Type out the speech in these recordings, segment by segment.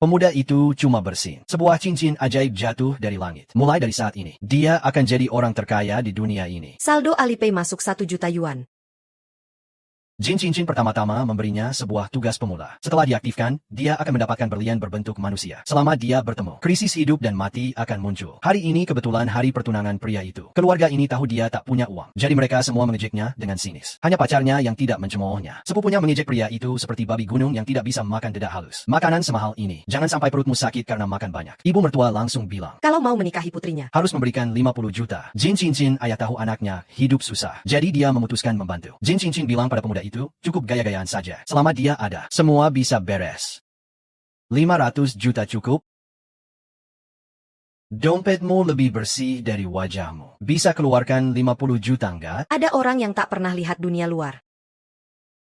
Pemuda itu cuma bersin. Sebuah cincin ajaib jatuh dari langit. Mulai dari saat ini, dia akan jadi orang terkaya di dunia ini. Saldo Alipay masuk 1 juta yuan. Jin cincin pertama-tama memberinya sebuah tugas pemula. Setelah diaktifkan, dia akan mendapatkan berlian berbentuk manusia. Selama dia bertemu, krisis hidup dan mati akan muncul. Hari ini kebetulan hari pertunangan pria itu. Keluarga ini tahu dia tak punya uang. Jadi mereka semua mengejeknya dengan sinis. Hanya pacarnya yang tidak mencemoohnya. Sepupunya mengejek pria itu seperti babi gunung yang tidak bisa makan dedak halus. Makanan semahal ini. Jangan sampai perutmu sakit karena makan banyak. Ibu mertua langsung bilang, Kalau mau menikahi putrinya, harus memberikan 50 juta. Jin cincin ayah tahu anaknya hidup susah. Jadi dia memutuskan membantu. Jin cincin bilang pada pemuda itu, cukup gaya-gayaan saja. Selama dia ada, semua bisa beres. 500 juta cukup? Dompetmu lebih bersih dari wajahmu. Bisa keluarkan 50 juta enggak? ada orang yang tak pernah lihat dunia luar.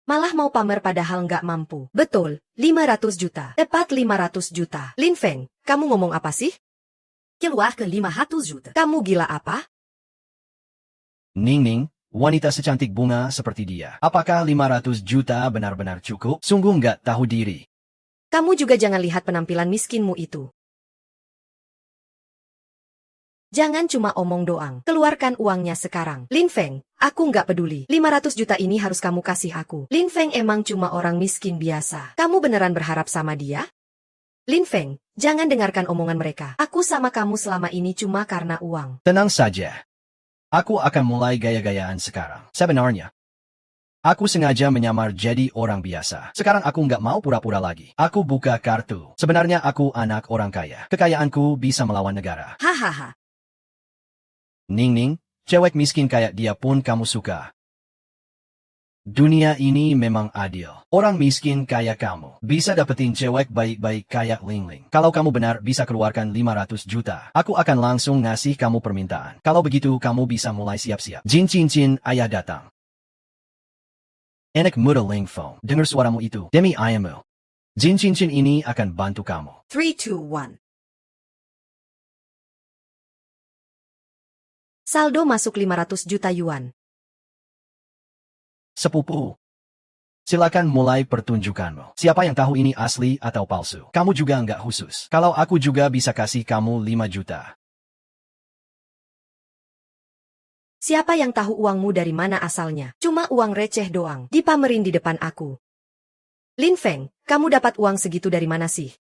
Malah mau pamer padahal nggak mampu. Betul, 500 juta. Tepat 500 juta. Lin Feng, kamu ngomong apa sih? Keluar ke 500 juta. Kamu gila apa? Ning Ning, wanita secantik bunga seperti dia. Apakah 500 juta benar-benar cukup? Sungguh nggak tahu diri. Kamu juga jangan lihat penampilan miskinmu itu. Jangan cuma omong doang. Keluarkan uangnya sekarang. Lin Feng, aku nggak peduli. 500 juta ini harus kamu kasih aku. Lin Feng emang cuma orang miskin biasa. Kamu beneran berharap sama dia? Lin Feng, jangan dengarkan omongan mereka. Aku sama kamu selama ini cuma karena uang. Tenang saja. Aku akan mulai gaya-gayaan sekarang. Sebenarnya, aku sengaja menyamar jadi orang biasa. Sekarang aku nggak mau pura-pura lagi. Aku buka kartu. Sebenarnya aku anak orang kaya. Kekayaanku bisa melawan negara. Hahaha. Ning Ning, cewek miskin kayak dia pun kamu suka. Dunia ini memang adil. Orang miskin kayak kamu bisa dapetin cewek baik-baik kayak Ling Ling. Kalau kamu benar bisa keluarkan 500 juta, aku akan langsung ngasih kamu permintaan. Kalau begitu kamu bisa mulai siap-siap. Jin cincin ayah datang. Anak muda Ling Feng, dengar suaramu itu. Demi ayahmu. Jin cincin ini akan bantu kamu. 3, 2, 1. Saldo masuk 500 juta yuan. Sepupu. Silakan mulai pertunjukanmu. Siapa yang tahu ini asli atau palsu? Kamu juga nggak khusus. Kalau aku juga bisa kasih kamu 5 juta. Siapa yang tahu uangmu dari mana asalnya? Cuma uang receh doang. Dipamerin di depan aku. Lin Feng, kamu dapat uang segitu dari mana sih?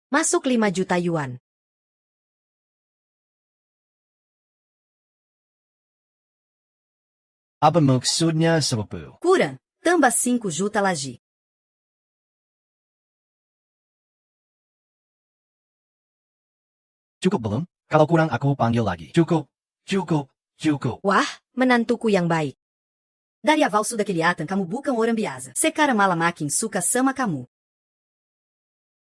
Masuk 5 juta yuan. Apa maksudnya sepupu? Kurang, tambah 5 juta lagi. Cukup belum? Kalau kurang aku panggil lagi. Cukup, cukup, cukup. Wah, menantuku yang baik. Dari awal sudah kelihatan kamu bukan orang biasa. Sekarang malah makin suka sama kamu.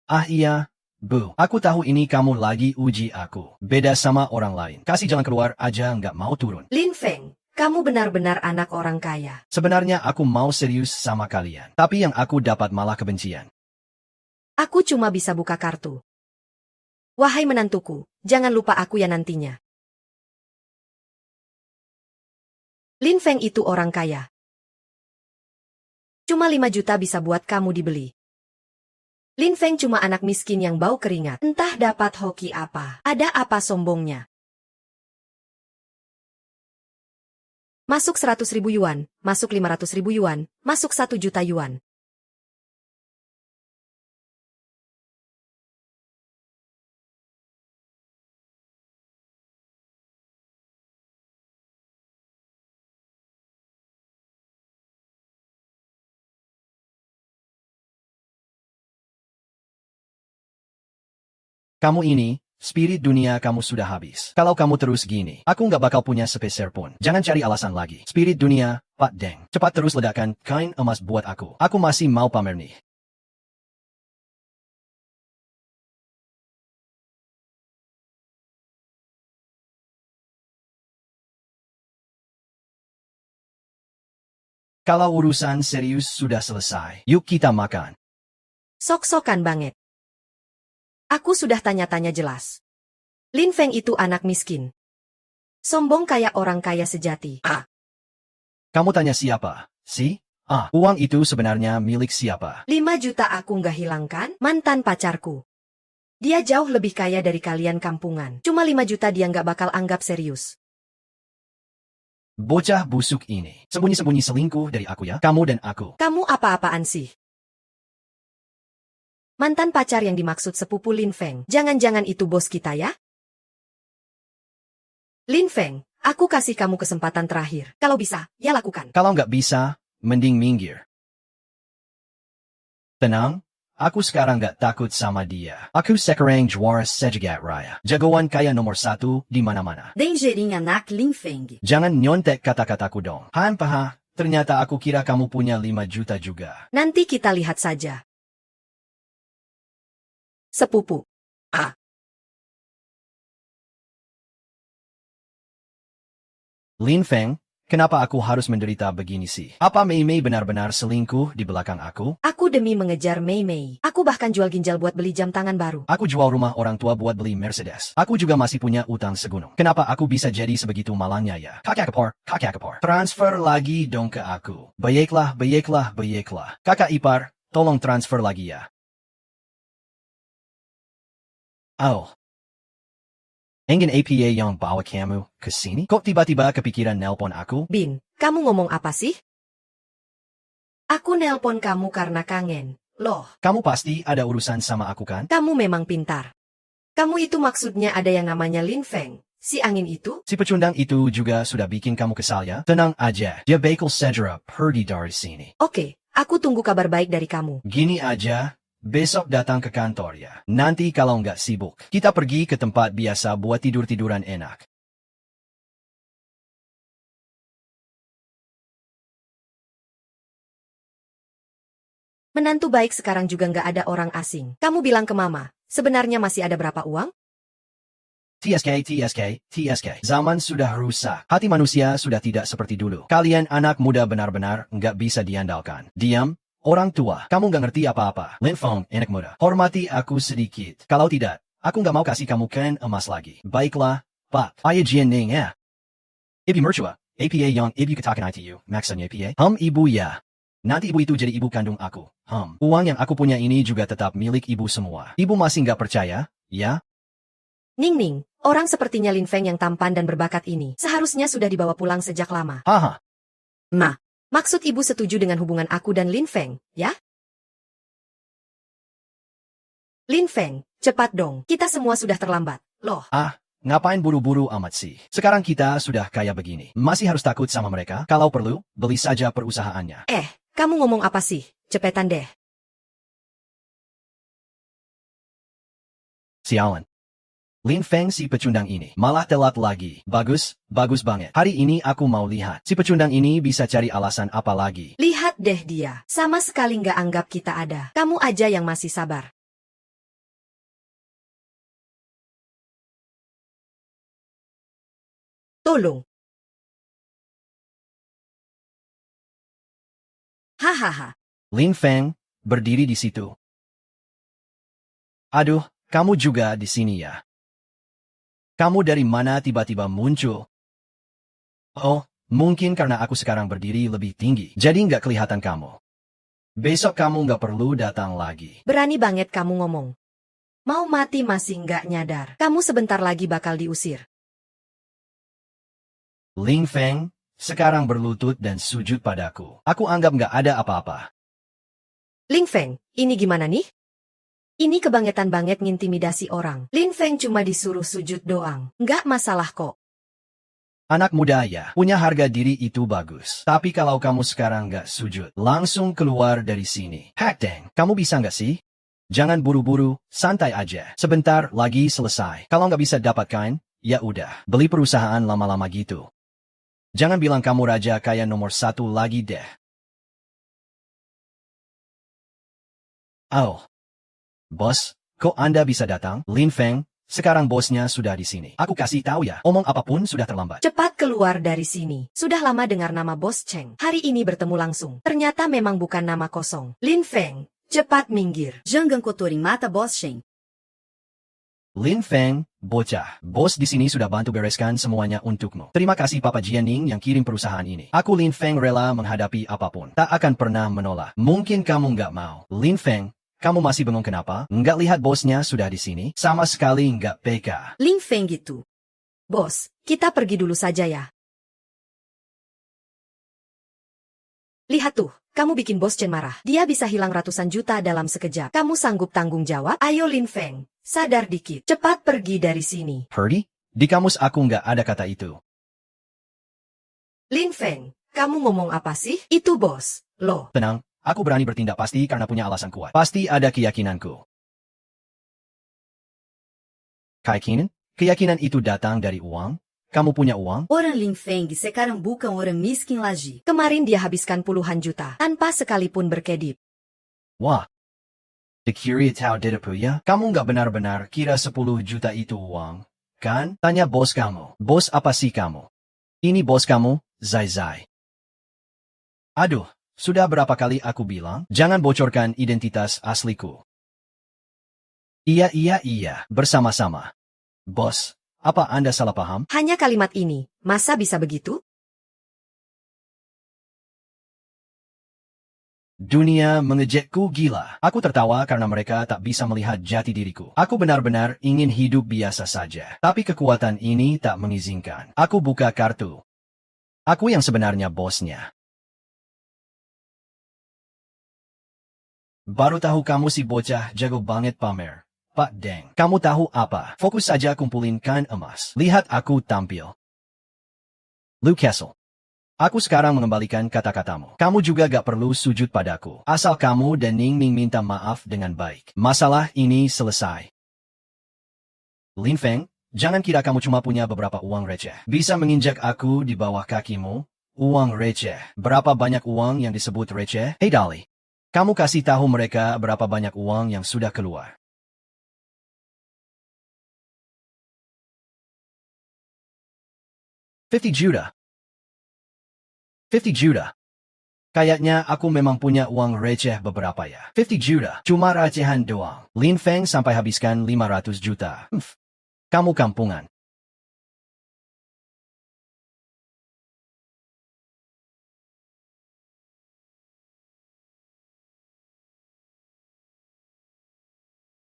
Ah iya, Bu. Aku tahu ini kamu lagi uji aku. Beda sama orang lain. Kasih jalan keluar aja nggak mau turun. Lin Feng, kamu benar-benar anak orang kaya. Sebenarnya aku mau serius sama kalian. Tapi yang aku dapat malah kebencian. Aku cuma bisa buka kartu. Wahai menantuku, jangan lupa aku ya nantinya. Lin Feng itu orang kaya. Cuma 5 juta bisa buat kamu dibeli. Lin Feng cuma anak miskin yang bau keringat. Entah dapat hoki apa. Ada apa sombongnya? Masuk 100.000 yuan, masuk 500.000 yuan, masuk 1 juta yuan. Kamu ini, spirit dunia kamu sudah habis. Kalau kamu terus gini, aku nggak bakal punya sepeser pun. Jangan cari alasan lagi. Spirit dunia, Pak Deng. Cepat terus ledakan kain emas buat aku. Aku masih mau pamer nih. Kalau urusan serius sudah selesai, yuk kita makan. Sok-sokan banget. Aku sudah tanya-tanya jelas. Lin Feng itu anak miskin. Sombong kayak orang kaya sejati. Kamu tanya siapa? Si? Uang itu sebenarnya milik siapa? 5 juta aku nggak hilangkan, mantan pacarku. Dia jauh lebih kaya dari kalian kampungan. Cuma 5 juta dia nggak bakal anggap serius. Bocah busuk ini. Sembunyi-sembunyi selingkuh dari aku ya, kamu dan aku. Kamu apa-apaan sih? Mantan pacar yang dimaksud sepupu Lin Feng. Jangan-jangan itu bos kita ya? Lin Feng, aku kasih kamu kesempatan terakhir. Kalau bisa, ya lakukan. Kalau nggak bisa, mending minggir. Tenang, aku sekarang nggak takut sama dia. Aku sekarang juara sejagat raya. Jagoan kaya nomor 1 di mana-mana. Dengerin anak Lin Feng. Jangan nyontek kata-kataku dong. Paha, ternyata aku kira kamu punya 5 juta juga. Nanti kita lihat saja. Sepupu. Lin Feng, kenapa aku harus menderita begini sih? Apa Mei Mei benar-benar selingkuh di belakang aku? Aku demi mengejar Mei Mei. Aku bahkan jual ginjal buat beli jam tangan baru. Aku jual rumah orang tua buat beli Mercedes. Aku juga masih punya utang segunung. Kenapa aku bisa jadi sebegitu malangnya ya? Kakak kepor. Transfer lagi dong ke aku. Baiklah. Kakak ipar, tolong transfer lagi ya. Engin APA yang bawa kamu ke sini? Kok tiba-tiba kepikiran nelpon aku? Bin, kamu ngomong apa sih? Aku nelpon kamu karena kangen. Loh, Kamu pasti ada urusan sama aku kan? kamu memang pintar. Kamu itu maksudnya ada yang namanya Lin Feng. Si angin itu? Si pecundang itu juga sudah bikin kamu kesal ya? Tenang aja, dia bakal segera pergi dari sini. Oke, aku tunggu kabar baik dari kamu. Gini aja, besok datang ke kantor ya. Nanti kalau nggak sibuk, kita pergi ke tempat biasa buat tidur-tiduran enak. Menantu baik sekarang juga nggak ada orang asing. Kamu bilang ke mama, sebenarnya masih ada berapa uang? TSK. Zaman sudah rusak. Hati manusia sudah tidak seperti dulu. Kalian anak muda benar-benar nggak bisa diandalkan. Diam, orang tua. Kamu nggak ngerti apa-apa. Lin Feng, anak muda. Hormati aku sedikit. Kalau tidak, aku nggak mau kasih kamu kain emas lagi. Baiklah, Pak. Ayah Jian Ning ya. Ibu mertua. APA yang ibu katakan ITU. Maksudnya APA? Ibu ya. Nanti ibu itu jadi ibu kandung aku. Uang yang aku punya ini juga tetap milik ibu semua. Ibu masih nggak percaya, ya? Ning, orang sepertinya Lin Feng yang tampan dan berbakat ini seharusnya sudah dibawa pulang sejak lama. Haha. Maksud ibu setuju dengan hubungan aku dan Lin Feng, ya? Lin Feng, cepat dong. Kita semua sudah terlambat. Loh, Ngapain buru-buru amat sih? Sekarang kita sudah kaya begini. Masih harus takut sama mereka? Kalau perlu, beli saja perusahaannya. kamu ngomong apa sih? Cepetan deh. Sialan. Lin Feng si pecundang ini malah telat lagi. Bagus banget. Hari ini aku mau lihat. Si pecundang ini bisa cari alasan apa lagi. Lihat deh dia. Sama sekali nggak anggap kita ada. Kamu aja yang masih sabar. Tolong. Hahaha. Lin Feng berdiri di situ. Aduh, kamu juga di sini ya. Kamu dari mana tiba-tiba muncul? Oh, mungkin karena aku sekarang berdiri lebih tinggi, jadi nggak kelihatan kamu. Besok kamu nggak perlu datang lagi. Berani banget kamu ngomong. Mau mati masih nggak nyadar. Kamu sebentar lagi bakal diusir. Lin Feng, sekarang berlutut dan sujud padaku. Aku anggap nggak ada apa-apa. Lin Feng, ini gimana nih? Ini kebangetan banget ngintimidasi orang. Lin Feng cuma disuruh sujud doang. Nggak masalah kok. Anak muda ya, punya harga diri itu bagus. Tapi kalau kamu sekarang nggak sujud, langsung keluar dari sini. Deng, kamu bisa nggak sih? Jangan buru-buru, santai aja. Sebentar lagi selesai. Kalau nggak bisa dapatkan, ya udah, beli perusahaan lama-lama gitu. Jangan bilang kamu raja kaya nomor 1 lagi deh. Bos, kok Anda bisa datang? Lin Feng, sekarang bosnya sudah di sini. Aku kasih tahu ya, omong apapun sudah terlambat. Cepat keluar dari sini. Sudah lama dengar nama Bos Cheng. Hari ini bertemu langsung. Ternyata memang bukan nama kosong. Lin Feng, cepat minggir. Jangan kotorin mata Bos Shen. Lin Feng, bocah. Bos di sini sudah bantu bereskan semuanya untukmu. Terima kasih Papa Jianing yang kirim perusahaan ini. Aku Lin Feng rela menghadapi apapun. Tak akan pernah menolak. Mungkin kamu nggak mau. Lin Feng, kamu masih bengong kenapa? Nggak lihat bosnya sudah di sini? Sama sekali nggak peka. Lin Feng itu. Bos, kita pergi dulu saja ya. Lihat tuh, kamu bikin bos Chen marah. Dia bisa hilang ratusan juta dalam sekejap. Kamu sanggup tanggung jawab? Ayo Lin Feng, sadar dikit. Cepat pergi dari sini. Perdi? Di kamus aku nggak ada kata itu. Lin Feng, kamu ngomong apa sih? Itu bos. Loh, Tenang, aku berani bertindak pasti karena punya alasan kuat. Pasti ada keyakinanku. Keyakinan? Keyakinan itu datang dari uang? Kamu punya uang? Orang Lin Feng sekarang bukan orang miskin lagi. kemarin dia habiskan puluhan juta, tanpa sekalipun berkedip. Wah. Dikira tahu diriku ya? Kamu nggak benar-benar kira 10 juta itu uang, kan? Tanya bos kamu. Bos apa sih kamu? Ini bos kamu, Zai Zai. Aduh, sudah berapa kali aku bilang, jangan bocorkan identitas asliku. Iya, bersama-sama. Bos, apa Anda salah paham? Hanya kalimat ini, masa bisa begitu? Dunia mengejekku gila. Aku tertawa karena mereka tak bisa melihat jati diriku. Aku benar-benar ingin hidup biasa saja. Tapi kekuatan ini tak mengizinkan. Aku buka kartu. Aku yang sebenarnya bosnya. Baru tahu kamu si bocah jago banget pamer. Pak Deng, kamu tahu apa? Fokus saja kumpulin kan emas. Lihat aku tampil. Lu Kessel. Aku sekarang mengembalikan kata-katamu. Kamu juga gak perlu sujud padaku. Asal kamu dan Ning Ning minta maaf dengan baik. Masalah ini selesai. Lin Feng, jangan kira kamu cuma punya beberapa uang receh. Bisa menginjak aku di bawah kakimu? Uang receh. Berapa banyak uang yang disebut receh? Hey Dali, kamu kasih tahu mereka berapa banyak uang yang sudah keluar. 50 juta. 50 juta. Kayaknya aku memang punya uang receh beberapa ya. 50 juta. Cuma recehan doang. Lin Feng sampai habiskan 500 juta. Kamu kampungan.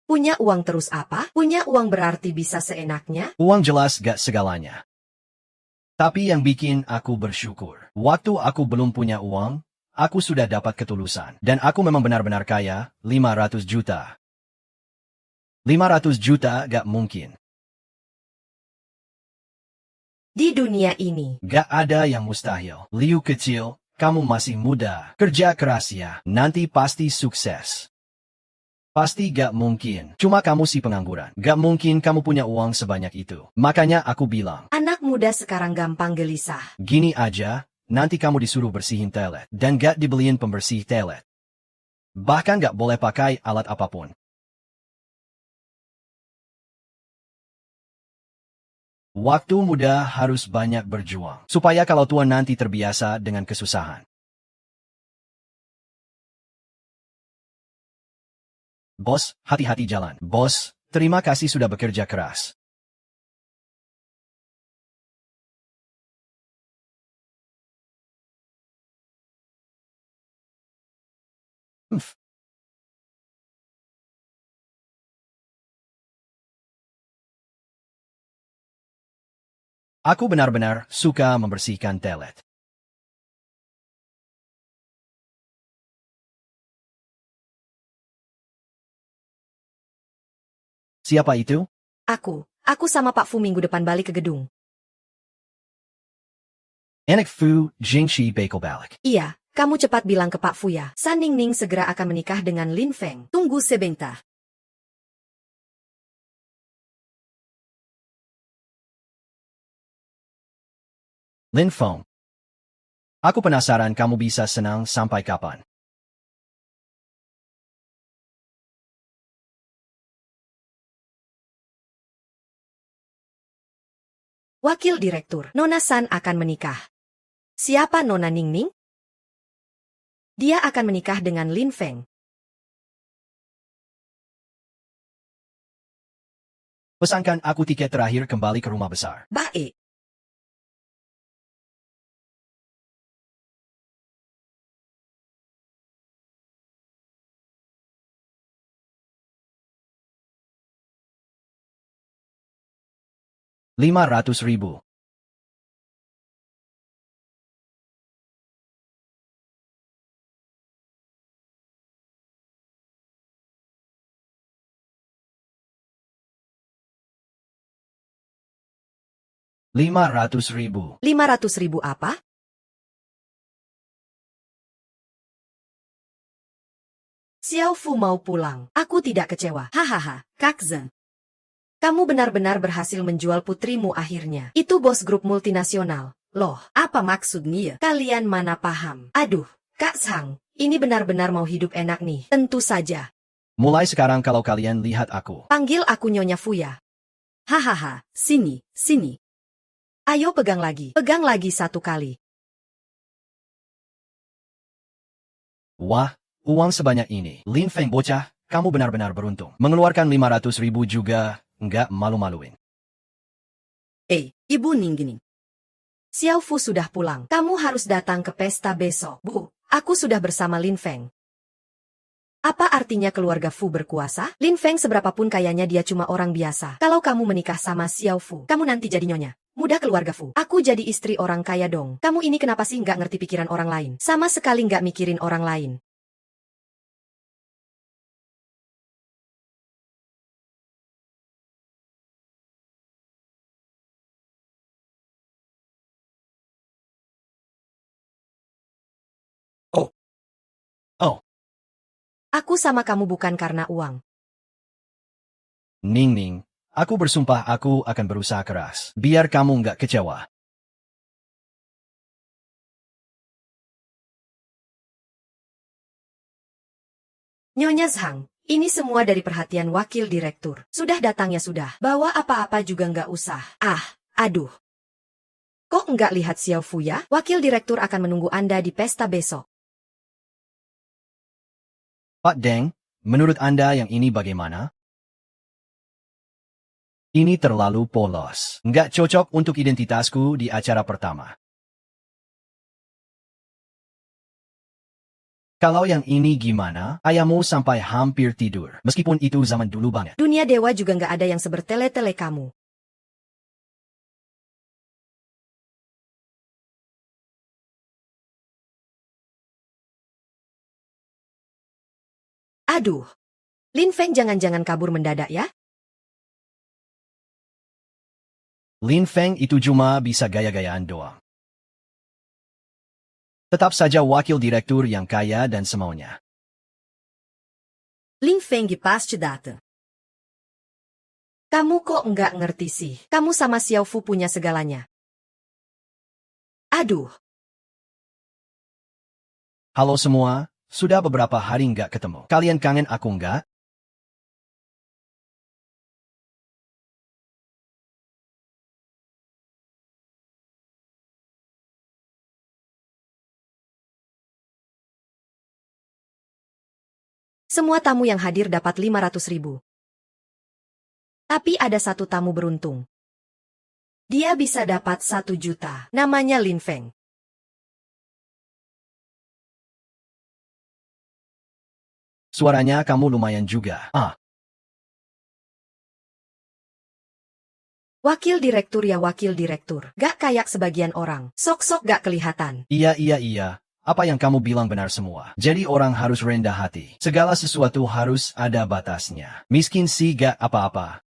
Punya uang terus apa? Punya uang berarti bisa seenaknya? Uang jelas gak segalanya. Tapi yang bikin aku bersyukur. Waktu aku belum punya uang, aku sudah dapat ketulusan. Dan aku memang benar-benar kaya, 500 juta. 500 juta gak mungkin. Di dunia ini, Gak ada yang mustahil. Liu kecil, kamu masih muda. Kerja keras ya, nanti pasti sukses. Pasti gak mungkin. Cuma kamu si pengangguran. Gak mungkin kamu punya uang sebanyak itu. Makanya aku bilang, anak muda sekarang gampang gelisah. gini aja, nanti kamu disuruh bersihin toilet. Dan gak dibeliin pembersih toilet. Bahkan gak boleh pakai alat apapun. Waktu muda harus banyak berjuang. Supaya kalau tua nanti terbiasa dengan kesusahan. Bos, hati-hati jalan. Bos, terima kasih sudah bekerja keras. Humph. Aku benar-benar suka membersihkan toilet. Siapa itu? Aku sama Pak Fu minggu depan balik ke gedung. Anak Fu Jingxi Bakal Balik. Iya, kamu cepat bilang ke Pak Fu ya. San Ning Ning segera akan menikah dengan Lin Feng. Tunggu sebentar. Lin Feng. Aku penasaran kamu bisa senang sampai kapan. Wakil Direktur, Nona San akan menikah. Siapa Nona Ning Ning? Dia akan menikah dengan Lin Feng. Pesankan aku tiket terakhir kembali ke rumah besar. Baik. Rp500.000. Rp500.000. 500.000 apa? Xiao Fu mau pulang. Aku tidak kecewa. Hahaha, Kak Zhang. Kamu benar-benar berhasil menjual putrimu akhirnya. Itu bos grup multinasional. Loh, Apa maksudnya? kalian mana paham? Aduh, Kak Sang, ini benar-benar mau hidup enak nih. Tentu saja. Mulai sekarang kalau kalian lihat aku. Panggil aku Nyonya Fuya. Hahaha, sini, sini. Ayo pegang lagi satu kali. Wah, uang sebanyak ini. Lin Feng bocah, kamu benar-benar beruntung. Mengeluarkan 500.000 juga, nggak malu-maluin. Ibu Ninggining. Xiao Fu sudah pulang. Kamu harus datang ke pesta besok. Bu, aku sudah bersama Lin Feng. Apa artinya keluarga Fu berkuasa? Lin Feng seberapapun kayanya dia cuma orang biasa. Kalau kamu menikah sama Xiao Fu, kamu nanti jadi nyonya. Mudah keluarga Fu. Aku jadi istri orang kaya dong. Kamu ini kenapa sih nggak ngerti pikiran orang lain? Sama sekali nggak mikirin orang lain. Oh, Aku sama kamu bukan karena uang. Ning, aku bersumpah aku akan berusaha keras. Biar kamu nggak kecewa. Nyonya Zhang, ini semua dari perhatian wakil direktur. Sudah datang ya sudah. Bawa apa-apa juga nggak usah. Aduh. Kok nggak lihat Xiao Fu ya? Wakil direktur akan menunggu Anda di pesta besok. Pak Deng, menurut Anda yang ini bagaimana? Ini terlalu polos. Nggak cocok untuk identitasku di acara pertama. Kalau yang ini gimana? Ayahmu sampai hampir tidur. Meskipun itu zaman dulu banget. Dunia dewa juga nggak ada yang sebertele-tele kamu. Aduh. Lin Feng jangan-jangan kabur mendadak ya? Lin Feng itu cuma bisa gaya-gayaan doang. Tetap saja wakil direktur yang kaya dan semaunya. Lin Feng pasti datang. Kamu kok nggak ngerti sih? Kamu sama Xiao Fu punya segalanya. Aduh. Halo semua, sudah beberapa hari nggak ketemu. Kalian kangen aku nggak? Semua tamu yang hadir dapat 500.000. Tapi ada satu tamu beruntung. Dia bisa dapat 1 juta. Namanya Lin Feng. Suaranya kamu lumayan juga. Wakil direktur ya wakil direktur. Gak kayak sebagian orang. Sok-sok gak kelihatan. Iya. Apa yang kamu bilang benar semua. Jadi orang harus rendah hati. Segala sesuatu harus ada batasnya. Miskin sih gak apa-apa.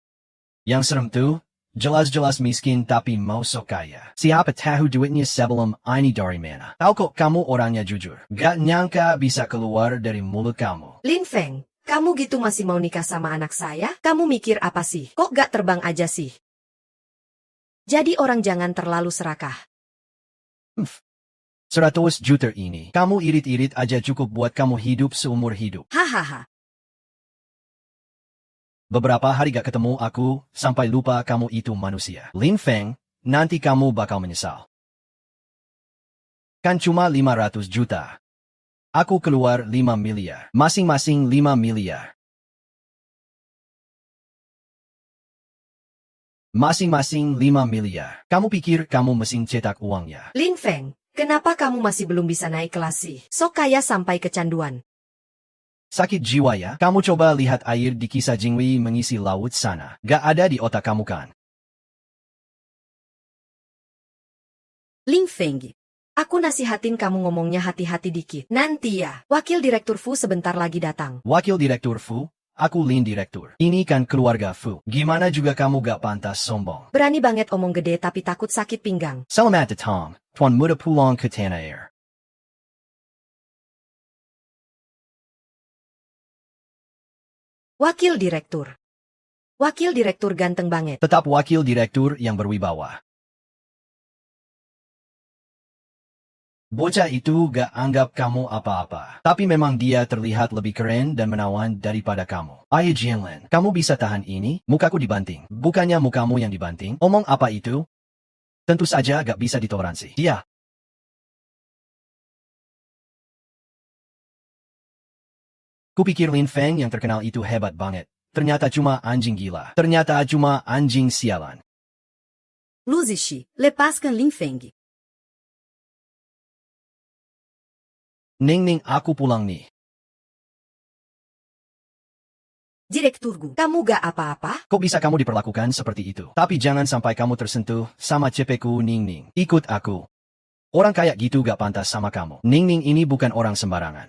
Yang serem tuh, jelas-jelas miskin tapi mau sok kaya. Siapa tahu duitnya sebelum ini dari mana. Tahu kok kamu orangnya jujur. Gak nyangka bisa keluar dari mulut kamu. Lin Feng, kamu gitu masih mau nikah sama anak saya? Kamu mikir apa sih? Kok gak terbang aja sih? Jadi orang jangan terlalu serakah. 100 juta ini. Kamu irit-irit aja cukup buat kamu hidup seumur hidup. Hahaha. Beberapa hari gak ketemu aku, sampai lupa kamu itu manusia. Lin Feng, nanti kamu bakal menyesal. Kan cuma 500 juta. Aku keluar 5 miliar. Masing-masing 5 miliar. Masing-masing 5 miliar. Kamu pikir kamu mesin cetak uangnya? Lin Feng, kenapa kamu masih belum bisa naik kelas sih? Sok kaya sampai kecanduan. Sakit jiwa ya? Kamu coba lihat air di kisah Jingwei mengisi laut sana. Gak ada di otak kamu kan? Lin Feng. Aku nasihatin kamu ngomongnya hati-hati dikit. Nanti ya, Wakil Direktur Fu sebentar lagi datang. Wakil Direktur Fu, aku Lin Direktur. Ini kan keluarga Fu. Gimana juga kamu gak pantas sombong. Berani banget omong gede tapi takut sakit pinggang. Selamat datang, Tuan Muda Pulang ke Tanah Air. Wakil Direktur. Wakil Direktur ganteng banget. Tetap Wakil Direktur yang berwibawa. Bocah itu gak anggap kamu apa-apa. Tapi memang dia terlihat lebih keren dan menawan daripada kamu. Ayo Jianlin, kamu bisa tahan ini? Mukaku dibanting. Bukannya mukamu yang dibanting? Omong apa itu? Tentu saja gak bisa ditoleransi. Dia. Kupikir Lin Feng yang terkenal itu hebat banget. Ternyata cuma anjing gila. Ternyata cuma anjing sialan. Lu Zishi, lepaskan Lin Feng. Ning aku pulang nih. Direkturgu. Kamu gak apa-apa? Kok bisa kamu diperlakukan seperti itu? Tapi jangan sampai kamu tersentuh sama cepeku Ning. Ikut aku. Orang kayak gitu gak pantas sama kamu. Ning ini bukan orang sembarangan.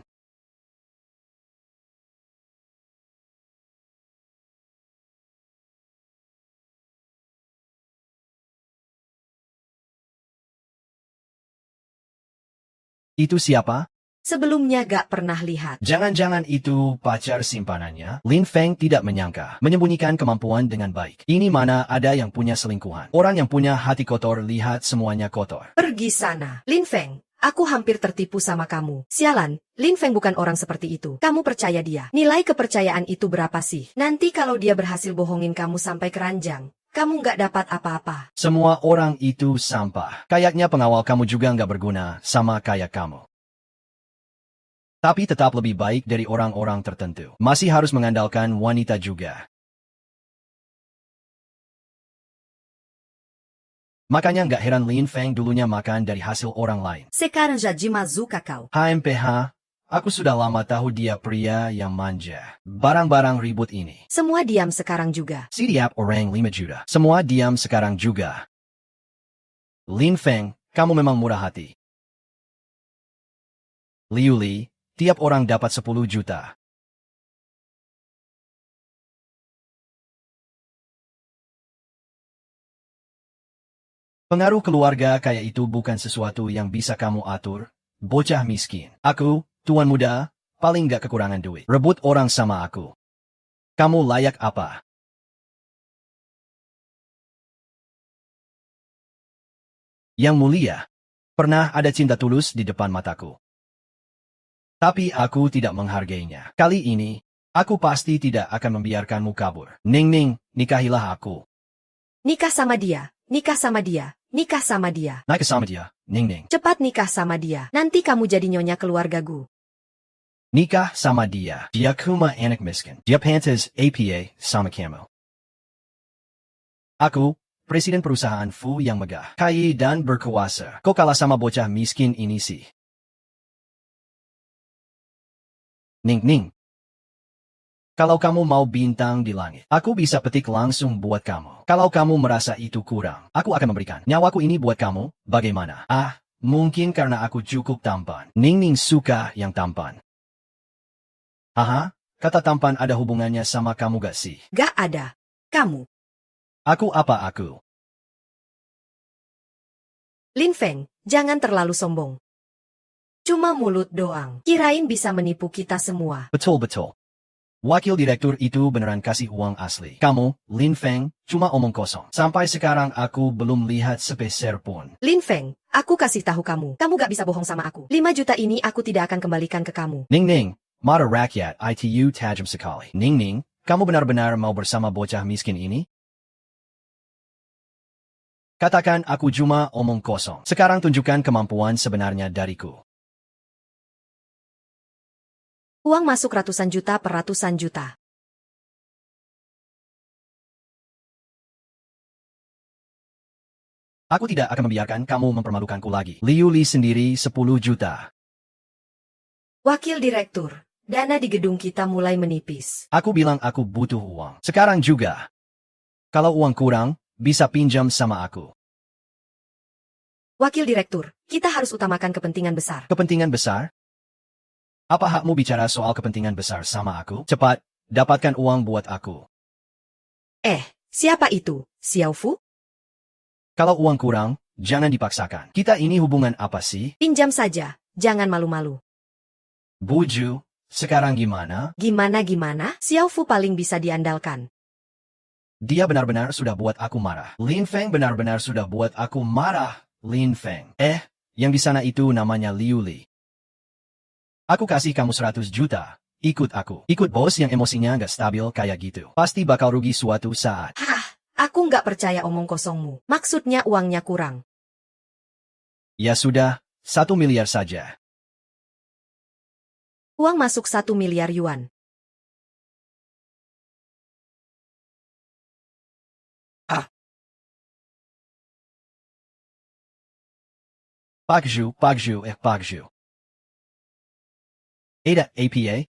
Itu siapa? Sebelumnya gak pernah lihat. Jangan-jangan itu pacar simpanannya? Lin Feng tidak menyangka, menyembunyikan kemampuan dengan baik. Ini mana ada yang punya selingkuhan. Orang yang punya hati kotor lihat semuanya kotor. Pergi sana. Lin Feng, aku hampir tertipu sama kamu. Sialan, Lin Feng bukan orang seperti itu. Kamu percaya dia. Nilai kepercayaan itu berapa sih? Nanti kalau dia berhasil bohongin kamu sampai keranjang, kamu gak dapat apa-apa. Semua orang itu sampah. Kayaknya pengawal kamu juga nggak berguna sama kayak kamu. Tapi tetap lebih baik dari orang-orang tertentu. Masih harus mengandalkan wanita juga. Makanya nggak heran Lin Feng dulunya makan dari hasil orang lain. Sekarang jadi mazuka kau. HMPH, aku sudah lama tahu dia pria yang manja. Barang-barang ribut ini. Semua diam sekarang juga. Siap orang 5 juta. Semua diam sekarang juga. Lin Feng, kamu memang murah hati. Liu Li, tiap orang dapat 10 juta. Pengaruh keluarga kayak itu bukan sesuatu yang bisa kamu atur, bocah miskin. Aku, tuan muda, paling gak kekurangan duit. Rebut orang sama aku. Kamu layak apa? Yang mulia, pernah ada cinta tulus di depan mataku. Tapi aku tidak menghargainya. Kali ini, aku pasti tidak akan membiarkanmu kabur. Ning, nikahilah aku. Nikah sama dia, nikah sama dia, nikah sama dia. Naik sama dia, Ning. Cepat nikah sama dia. Nanti kamu jadi nyonya keluargaku. Nikah sama dia. Dia cuma anak miskin. Dia pantas APA sama kamu. Aku, presiden perusahaan Fu yang megah, kaya dan berkuasa. Kok kalah sama bocah miskin ini sih? Ning. Kalau kamu mau bintang di langit, aku bisa petik langsung buat kamu. Kalau kamu merasa itu kurang, aku akan memberikan nyawaku ini buat kamu. Bagaimana? Mungkin karena aku cukup tampan. Ning suka yang tampan. Aha, kata tampan ada hubungannya sama kamu gak sih? Gak ada. Kamu. Aku apa aku? Lin Feng, jangan terlalu sombong. Cuma mulut doang. Kirain bisa menipu kita semua. Betul. Wakil direktur itu beneran kasih uang asli. Kamu, Lin Feng, cuma omong kosong. Sampai sekarang aku belum lihat sepeser pun. Lin Feng, aku kasih tahu kamu. Kamu gak bisa bohong sama aku. 5 juta ini aku tidak akan kembalikan ke kamu. Ning, mata rakyat ITU tajam sekali. Ning, kamu benar-benar mau bersama bocah miskin ini? Katakan aku cuma omong kosong. Sekarang tunjukkan kemampuan sebenarnya dariku. Uang masuk ratusan juta per ratusan juta. Aku tidak akan membiarkan kamu mempermalukanku lagi. Liu Li sendiri 10 juta. Wakil Direktur, dana di gedung kita mulai menipis. Aku bilang aku butuh uang. Sekarang juga. Kalau uang kurang, bisa pinjam sama aku. Wakil Direktur, kita harus utamakan kepentingan besar. Kepentingan besar? Apa hakmu bicara soal kepentingan besar sama aku? Cepat, dapatkan uang buat aku. Siapa itu? Xiao Fu? Kalau uang kurang, jangan dipaksakan. Kita ini hubungan apa sih? Pinjam saja, jangan malu-malu. Buju, sekarang gimana? Gimana? Xiao Fu paling bisa diandalkan. Dia benar-benar sudah buat aku marah. Lin Feng benar-benar sudah buat aku marah. Lin Feng. Yang di sana itu namanya Liu Li. Aku kasih kamu 100 juta. Ikut aku. Ikut bos yang emosinya nggak stabil kayak gitu. Pasti bakal rugi suatu saat. Aku nggak percaya omong kosongmu. Maksudnya uangnya kurang. Ya sudah, 1 miliar saja. Uang masuk 1 miliar yuan. Pak Zhu. Ada APA?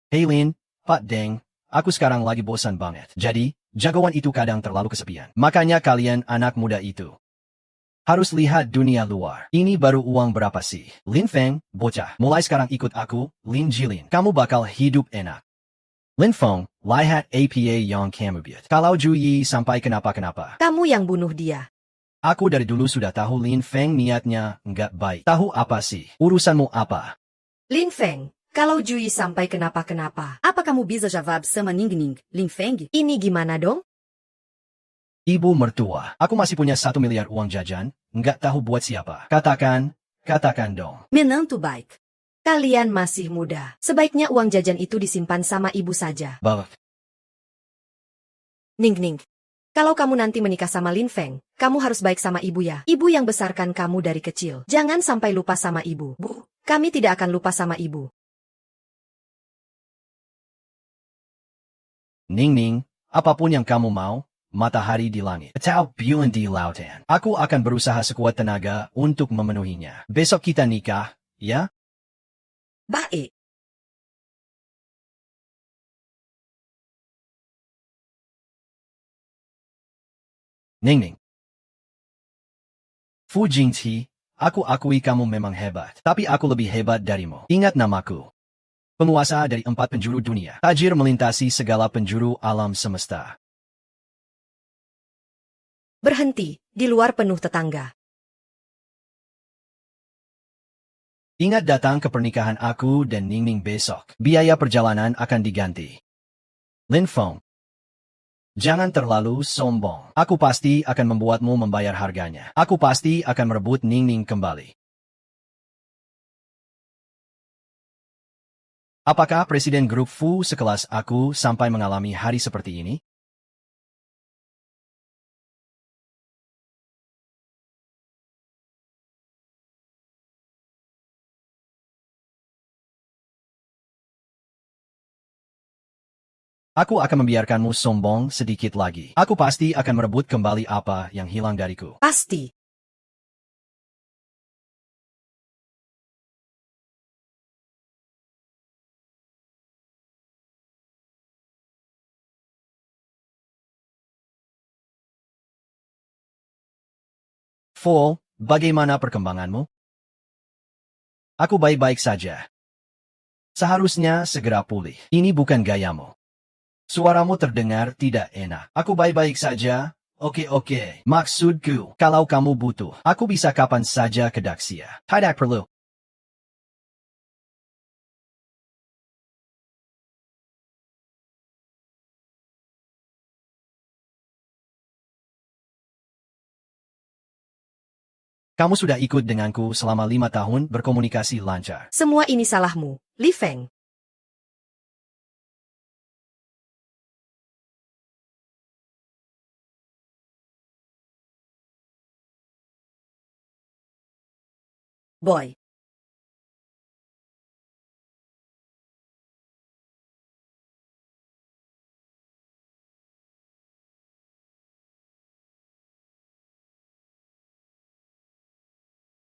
Hey Lin, Pak Deng, aku sekarang lagi bosan banget. Jadi, jagoan itu kadang terlalu kesepian. Makanya kalian anak muda itu harus lihat dunia luar. Ini baru uang berapa sih? Lin Feng, bocah, mulai sekarang ikut aku, Lin Jilin. Kamu bakal hidup enak. Lin Feng, lihat APA yang kamu buat. Kalau Ju Yi sampai kenapa-kenapa. Kamu yang bunuh dia. Aku dari dulu sudah tahu Lin Feng niatnya nggak baik. Tahu apa sih? Urusanmu apa? Lin Feng, kalau Jui sampai kenapa-kenapa. Apa kamu bisa jawab sama Ning Ning, Lin Feng? Ini gimana dong? Ibu mertua, aku masih punya 1 miliar uang jajan, nggak tahu buat siapa. Katakan dong. Menantu baik. Kalian masih muda. Sebaiknya uang jajan itu disimpan sama ibu saja. Bah, Ning, kalau kamu nanti menikah sama Lin Feng, kamu harus baik sama ibu ya. Ibu yang besarkan kamu dari kecil. Jangan sampai lupa sama ibu. Bu, kami tidak akan lupa sama ibu. Ning, apapun yang kamu mau, matahari di langit, atau bulan di lautan. Aku akan berusaha sekuat tenaga untuk memenuhinya. Besok kita nikah, ya? Baik. Ning. Fu Jingqi, aku akui kamu memang hebat. Tapi aku lebih hebat darimu. Ingat namaku. Penguasa dari 4 penjuru dunia. Tajir melintasi segala penjuru alam semesta. Berhenti, di luar penuh tetangga. Ingat datang ke pernikahan aku dan Ning besok. Biaya perjalanan akan diganti. Lin Feng. Jangan terlalu sombong. Aku pasti akan membuatmu membayar harganya. Aku pasti akan merebut Ning kembali. Apakah Presiden Grup Fu sekelas aku sampai mengalami hari seperti ini? Aku akan membiarkanmu sombong sedikit lagi. Aku pasti akan merebut kembali apa yang hilang dariku. Pasti. Full, bagaimana perkembanganmu? Aku baik-baik saja. Seharusnya segera pulih. Ini bukan gayamu. Suaramu terdengar tidak enak. Aku baik-baik saja. Oke. Maksudku, kalau kamu butuh, aku bisa kapan saja ke Daxia. Tidak perlu. Kamu sudah ikut denganku selama 5 tahun berkomunikasi lancar. Semua ini salahmu, Li Feng. Boy.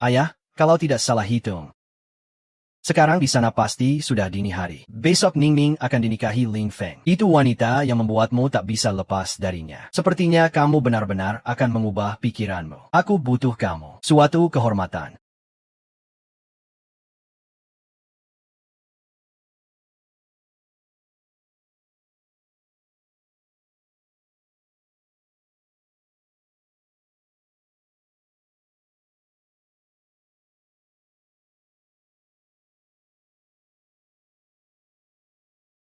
Ayah, kalau tidak salah hitung. Sekarang di sana pasti sudah dini hari. Besok Ningning akan dinikahi Lin Feng. Itu wanita yang membuatmu tak bisa lepas darinya. Sepertinya kamu benar-benar akan mengubah pikiranmu. Aku butuh kamu. Suatu kehormatan.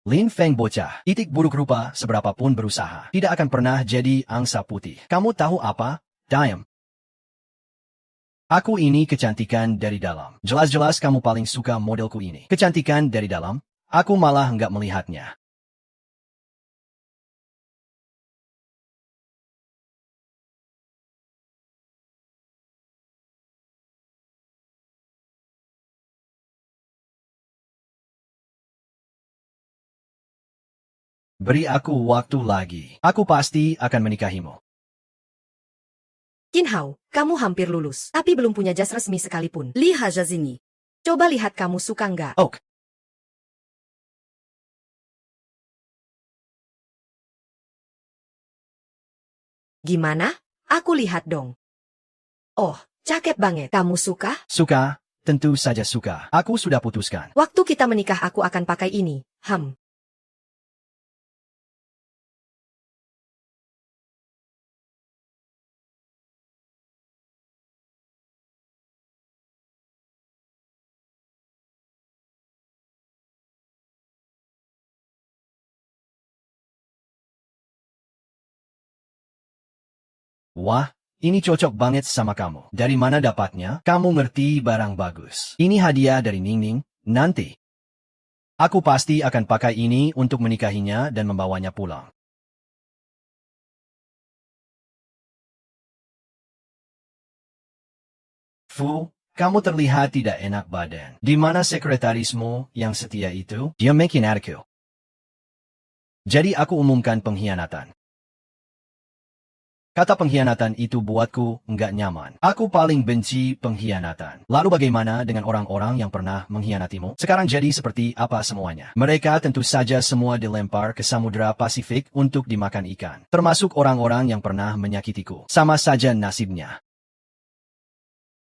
Lin Feng bocah, itik buruk rupa seberapapun berusaha, tidak akan pernah jadi angsa putih. Kamu tahu apa? Diam. Aku ini kecantikan dari dalam. Jelas-jelas kamu paling suka modelku ini. Kecantikan dari dalam? Aku malah nggak melihatnya. Beri aku waktu lagi. Aku pasti akan menikahimu. Qin Hao, kamu hampir lulus, tapi belum punya jas resmi sekalipun. Liha Jazini. Coba lihat kamu suka nggak? Ok. Gimana? Aku lihat dong. Oh, cakep banget. Kamu suka? Suka? Tentu saja suka. Aku sudah putuskan. Waktu kita menikah aku akan pakai ini. Wah, ini cocok banget sama kamu. Dari mana dapatnya? Kamu ngerti barang bagus. Ini hadiah dari Ningning, nanti. Aku pasti akan pakai ini untuk menikahinya dan membawanya pulang. Fu, kamu terlihat tidak enak badan. Di mana sekretarismu yang setia itu? Dia makin aku. Jadi aku umumkan pengkhianatan. Kata pengkhianatan itu buatku nggak nyaman. Aku paling benci pengkhianatan. Lalu bagaimana dengan orang-orang yang pernah mengkhianatimu? Sekarang jadi seperti apa semuanya? Mereka tentu saja semua dilempar ke Samudra Pasifik untuk dimakan ikan. Termasuk orang-orang yang pernah menyakitiku. Sama saja nasibnya.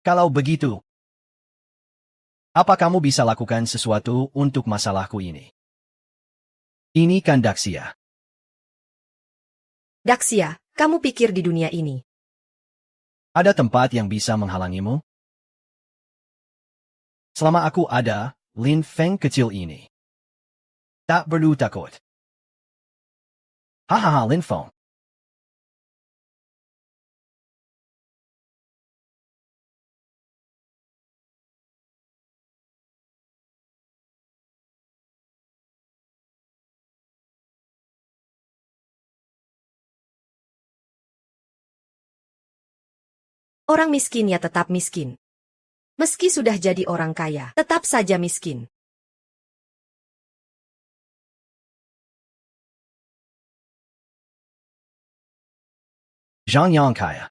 Kalau begitu, apa kamu bisa lakukan sesuatu untuk masalahku ini? Ini kan Daxia. Daxia, kamu pikir di dunia ini Ada tempat yang bisa menghalangimu? Selama aku ada, Lin Feng kecil ini. Tak perlu takut. Hahaha Lin Feng. orang miskin ya tetap miskin. Meski sudah jadi orang kaya, tetap saja miskin. Zhang Yang kaya.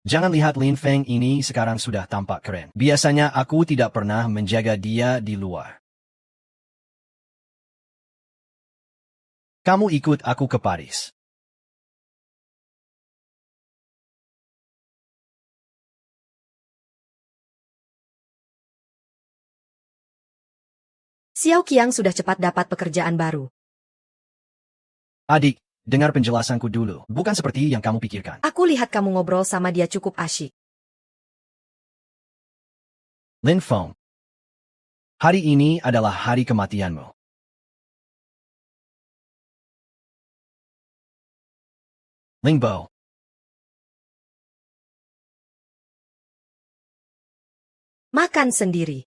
Jangan lihat Lin Feng ini sekarang sudah tampak keren. Biasanya aku tidak pernah menjaga dia di luar. Kamu ikut aku ke Paris. Xiao Qiang sudah cepat dapat pekerjaan baru. Adik, dengar penjelasanku dulu. Bukan seperti yang kamu pikirkan. Aku lihat kamu ngobrol sama dia cukup asyik. Lin Feng. Hari ini adalah hari kematianmu. Ling Bo. Makan sendiri.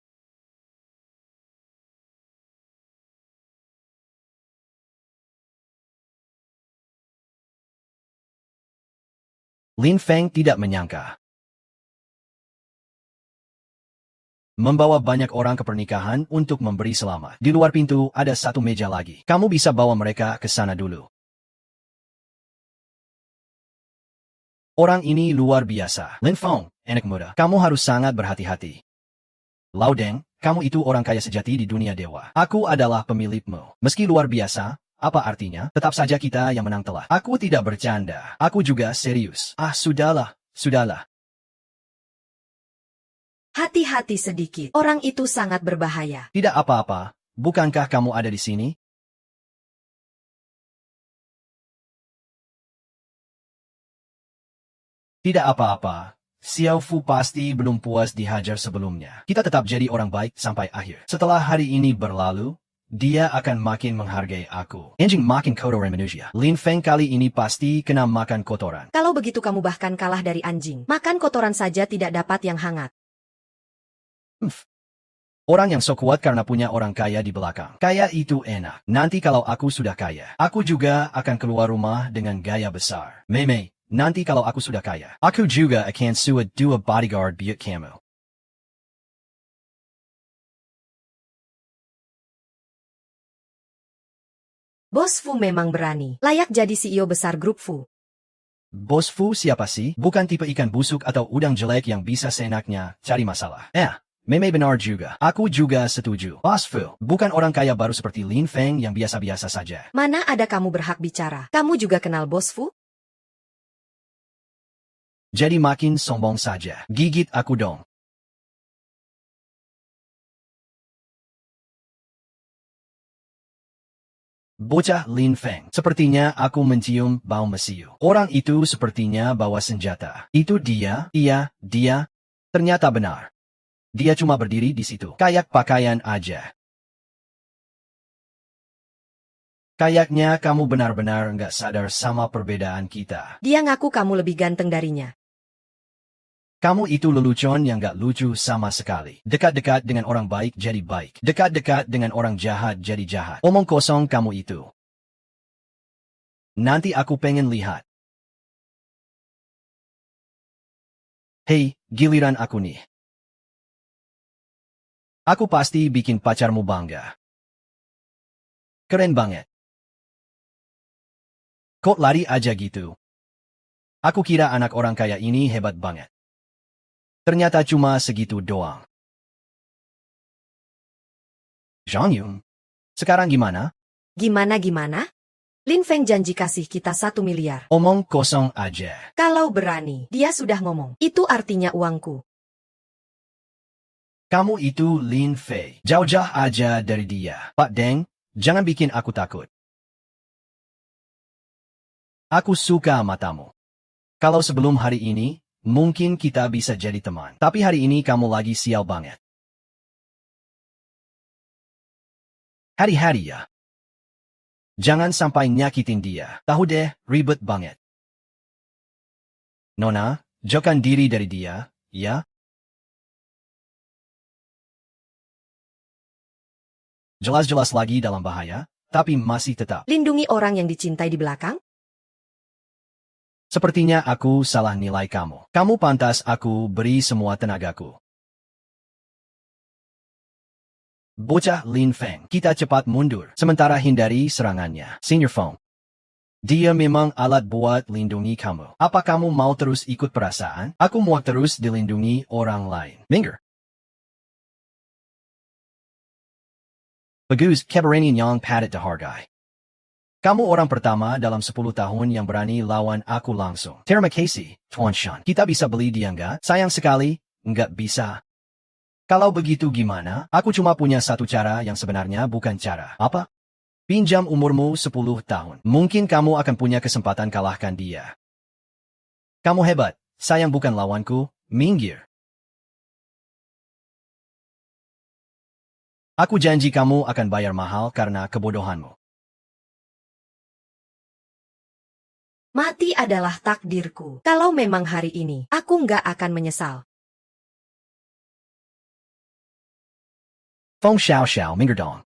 Lin Feng tidak menyangka. Membawa banyak orang ke pernikahan untuk memberi selamat. Di luar pintu ada satu meja lagi. Kamu bisa bawa mereka ke sana dulu. Orang ini luar biasa. Lin Feng, anak muda, kamu harus sangat berhati-hati. Lao Deng, kamu itu orang kaya sejati di dunia dewa. Aku adalah pemilikmu. Meski luar biasa, apa artinya? Tetap saja kita yang menang telah. Aku tidak bercanda. Aku juga serius. Sudahlah, sudahlah. Hati-hati sedikit. Orang itu sangat berbahaya. Tidak apa-apa. Bukankah kamu ada di sini? Tidak apa-apa. Xiao Fu pasti belum puas dihajar sebelumnya. Kita tetap jadi orang baik sampai akhir. Setelah hari ini berlalu, dia akan makin menghargai aku. Anjing makin kotoran manusia. Lin Feng kali ini pasti kena makan kotoran. Kalau begitu kamu bahkan kalah dari anjing. Makan kotoran saja tidak dapat yang hangat. Orang yang so kuat karena punya orang kaya di belakang. Kaya itu enak. Nanti kalau aku sudah kaya, aku juga akan keluar rumah dengan gaya besar. Mei, nanti kalau aku sudah kaya, aku juga akan suat dua bodyguard buat kamu. Bos Fu memang berani. Layak jadi CEO besar grup Fu. Bos Fu siapa sih? Bukan tipe ikan busuk atau udang jelek yang bisa seenaknya cari masalah. Meme benar juga. Aku juga setuju. Bos Fu, bukan orang kaya baru seperti Lin Feng yang biasa-biasa saja. Mana ada kamu berhak bicara? Kamu juga kenal Bos Fu? Jadi makin sombong saja. Gigit aku dong. Bocah Lin Feng. Sepertinya aku mencium bau mesiu. Orang itu sepertinya bawa senjata. Itu dia? Iya, dia. Ternyata benar. Dia cuma berdiri di situ. Kayak pakaian aja. Kayaknya kamu benar-benar nggak sadar sama perbedaan kita. Dia ngaku kamu lebih ganteng darinya. Kamu itu lelucon yang nggak lucu sama sekali. Dekat-dekat dengan orang baik jadi baik. Dekat-dekat dengan orang jahat jadi jahat. Omong kosong kamu itu. Nanti aku pengen lihat. Hei, giliran aku nih. Aku pasti bikin pacarmu bangga. Keren banget. Kok lari aja gitu? Aku kira anak orang kaya ini hebat banget. Ternyata cuma segitu doang. Zhang Yun, sekarang gimana? Gimana? Lin Feng janji kasih kita 1 miliar. Omong kosong aja. Kalau berani, dia sudah ngomong. Itu artinya uangku. Kamu itu Lin Fei. Jauh-jauh aja dari dia. Pak Deng, jangan bikin aku takut. Aku suka matamu. Kalau sebelum hari ini, mungkin kita bisa jadi teman. Tapi hari ini kamu lagi sial banget. Hari-hari ya. Jangan sampai nyakitin dia. Tahu deh, ribet banget. Nona, jauhkan diri dari dia, ya? Jelas-jelas lagi dalam bahaya, tapi masih tetap. Lindungi orang yang dicintai di belakang? Sepertinya aku salah nilai kamu. Kamu pantas aku beri semua tenagaku. Bocah Lin Feng, kita cepat mundur, sementara hindari serangannya. Senior Feng. Dia memang alat buat lindungi kamu. Apa kamu mau terus ikut perasaan? Aku mau terus dilindungi orang lain. Minggir. Bagus, keberanian yang patut dihargai. Kamu orang pertama dalam 10 tahun yang berani lawan aku langsung. Terima kasih, Tuan Shan. Kita bisa beli dia nggak? Sayang sekali, nggak bisa. Kalau begitu gimana? Aku cuma punya satu cara yang sebenarnya bukan cara. Apa? Pinjam umurmu 10 tahun. Mungkin kamu akan punya kesempatan kalahkan dia. Kamu hebat. Sayang bukan lawanku. Minggir. Aku janji kamu akan bayar mahal karena kebodohanmu. Mati adalah takdirku. Kalau memang hari ini, aku nggak akan menyesal. Feng Xiao Xiao minggir dong.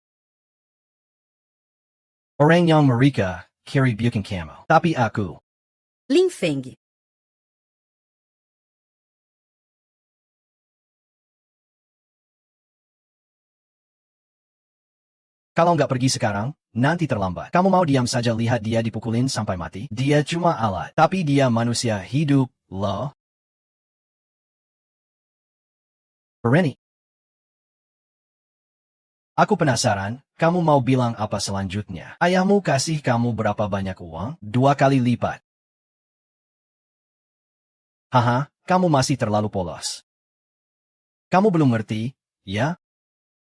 Orang yang mereka carry bukan kamu. Tapi aku. Lin Feng. Kalau nggak pergi sekarang, nanti terlambat. Kamu mau diam saja lihat dia dipukulin sampai mati? Dia cuma alat. Tapi dia manusia hidup, Loh? Berani. Aku penasaran, kamu mau bilang apa selanjutnya? Ayahmu kasih kamu berapa banyak uang? 2 kali lipat. Haha, kamu masih terlalu polos. Kamu belum ngerti, ya?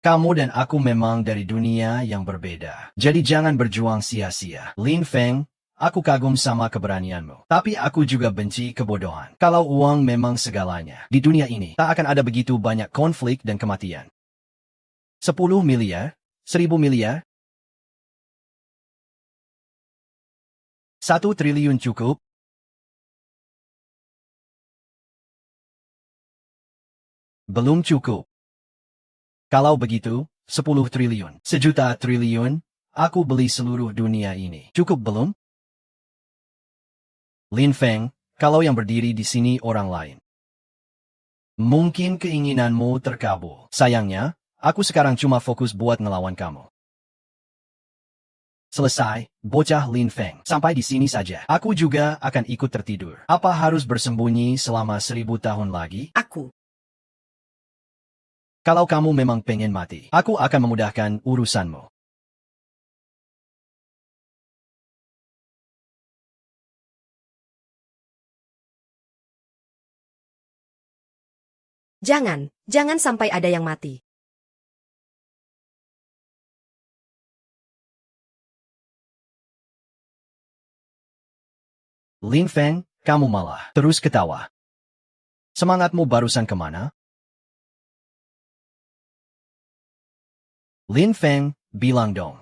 Kamu dan aku memang dari dunia yang berbeda. Jadi jangan berjuang sia-sia. Lin Feng, aku kagum sama keberanianmu. Tapi aku juga benci kebodohan. Kalau uang memang segalanya, di dunia ini tak akan ada begitu banyak konflik dan kematian. 10 miliar? 1000 miliar? 1 triliun cukup? Belum cukup. Kalau begitu, 10 triliun, 1 juta triliun, aku beli seluruh dunia ini. Cukup belum? Lin Feng, kalau yang berdiri di sini orang lain. Mungkin keinginanmu terkabul. Sayangnya, aku sekarang cuma fokus buat ngelawan kamu. Selesai, bocah Lin Feng. Sampai di sini saja. Aku juga akan ikut tertidur. Apa harus bersembunyi selama 1000 tahun lagi? Aku. Kalau kamu memang pengen mati, aku akan memudahkan urusanmu. Jangan sampai ada yang mati. Lin Feng, kamu malah terus ketawa. Semangatmu barusan kemana? Lin Feng, bilang dong.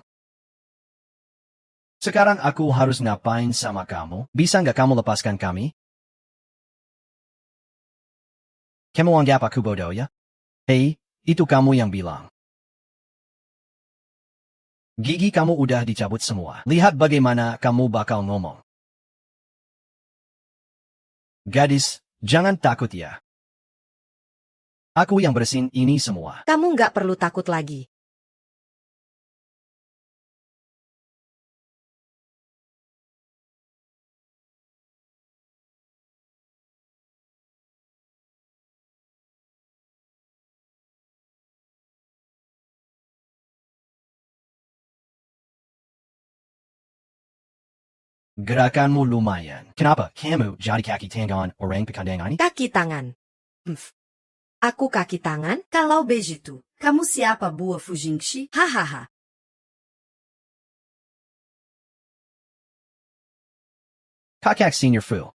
Sekarang aku harus ngapain sama kamu? Bisa nggak kamu lepaskan kami? Kamu anggap aku bodoh ya? Hei, itu kamu yang bilang. Gigi kamu udah dicabut semua. Lihat bagaimana kamu bakal ngomong. Gadis, jangan takut ya. Aku yang bersihin ini semua. Kamu nggak perlu takut lagi. Gerakanmu lumayan. Kenapa kamu jadi kaki tangan orang pikadang ini? Kaki tangan. Humph. Aku kaki tangan? Kalau begitu, kamu siapa boa fujingshi? Hahaha. Kakak Senior Fu.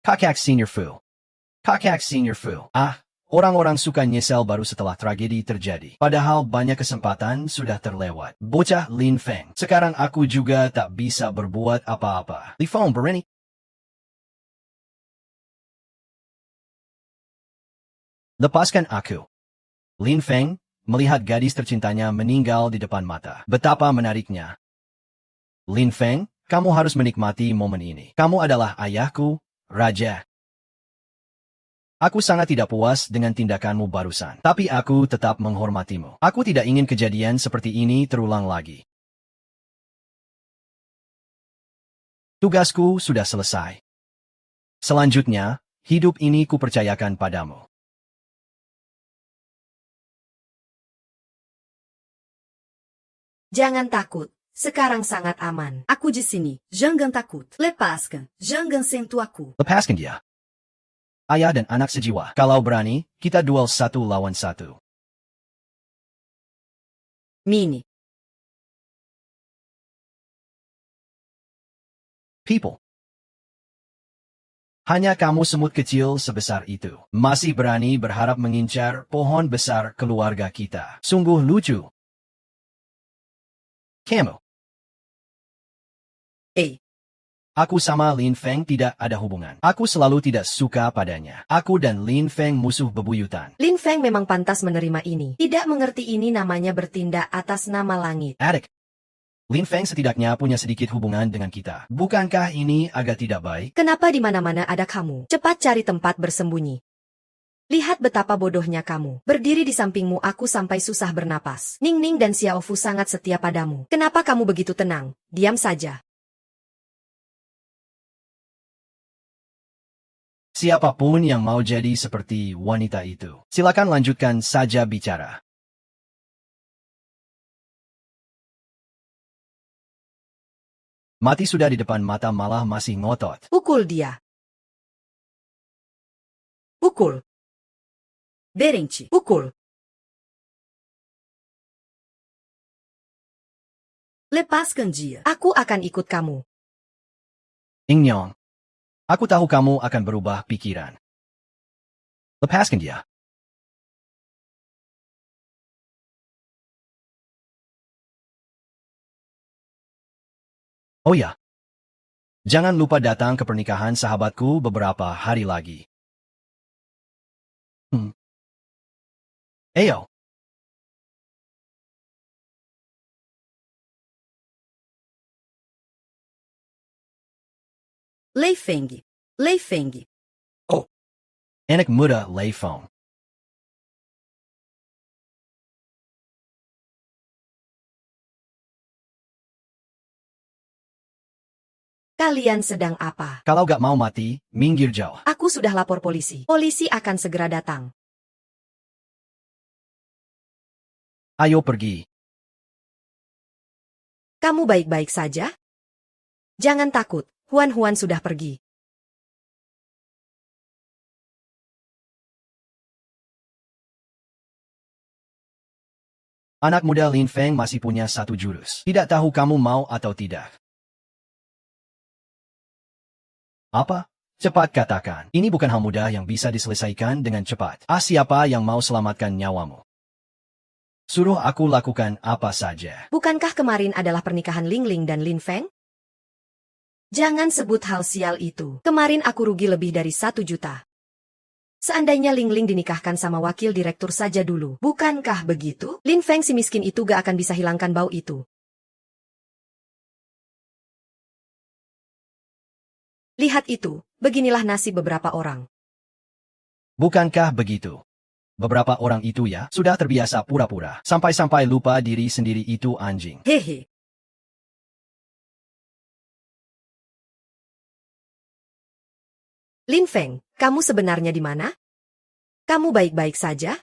Kakak Senior Fu. Kakak Senior Fu. Ah, orang-orang suka nyesel baru setelah tragedi terjadi. Padahal banyak kesempatan sudah terlewat. Bocah Lin Feng. Sekarang aku juga tak bisa berbuat apa-apa. Li Feng berani. Lepaskan aku. Lin Feng, melihat gadis tercintanya meninggal di depan mata. Betapa menariknya. Lin Feng, kamu harus menikmati momen ini. Kamu adalah ayahku, Raja. Aku sangat tidak puas dengan tindakanmu barusan. Tapi aku tetap menghormatimu. Aku tidak ingin kejadian seperti ini terulang lagi. Tugasku sudah selesai. Selanjutnya, hidup ini kupercayakan padamu. Jangan takut. Sekarang sangat aman. Aku di sini, jangan takut. Lepaskan, jangan sentuh aku. Lepaskan dia. Ayah dan anak sejiwa. Kalau berani, kita duel 1 lawan 1. Mini. People. Hanya kamu semut kecil sebesar itu. Masih berani berharap mengincar pohon besar keluarga kita. Sungguh lucu. Kamu. Aku sama Lin Feng tidak ada hubungan. Aku selalu tidak suka padanya. Aku dan Lin Feng musuh bebuyutan. Lin Feng memang pantas menerima ini. Tidak mengerti ini namanya bertindak atas nama langit. Adik. Lin Feng setidaknya punya sedikit hubungan dengan kita. Bukankah ini agak tidak baik? Kenapa di mana-mana ada kamu? Cepat cari tempat bersembunyi. Lihat betapa bodohnya kamu. Berdiri di sampingmu aku sampai susah bernapas. Ning Ning dan Xiaofu sangat setia padamu. Kenapa kamu begitu tenang? Diam saja. Siapapun yang mau jadi seperti wanita itu, silakan lanjutkan saja bicara. Mati sudah di depan mata malah masih ngotot. Pukul dia. Pukul. Berente. Pukul. Lepaskan dia. Aku akan ikut kamu. Ingnyong. Aku tahu kamu akan berubah pikiran. Lepaskan dia. Oh ya. Jangan lupa datang ke pernikahan sahabatku beberapa hari lagi. Ayo. Lei Feng. Lei Feng. Anak muda Lei Feng. Kalian sedang apa? Kalau gak mau mati, minggir jauh. Aku sudah lapor polisi. Polisi akan segera datang. Ayo pergi. Kamu baik-baik saja? Jangan takut, Huan sudah pergi. Anak muda Lin Feng masih punya satu jurus. Tidak tahu kamu mau atau tidak. Apa? Cepat katakan. Ini bukan hal mudah yang bisa diselesaikan dengan cepat. Siapa yang mau selamatkan nyawamu? Suruh aku lakukan apa saja. Bukankah kemarin adalah pernikahan Ling Ling dan Lin Feng? Jangan sebut hal sial itu. Kemarin aku rugi lebih dari 1 juta. Seandainya Ling Ling dinikahkan sama wakil direktur saja dulu. Bukankah begitu? Lin Feng si miskin itu gak akan bisa hilangkan bau itu. Lihat itu, beginilah nasib beberapa orang. Bukankah begitu? Beberapa orang itu ya, sudah terbiasa pura-pura. Sampai-sampai lupa diri sendiri itu anjing. Hehe. Lin Feng, kamu sebenarnya di mana? Kamu baik-baik saja?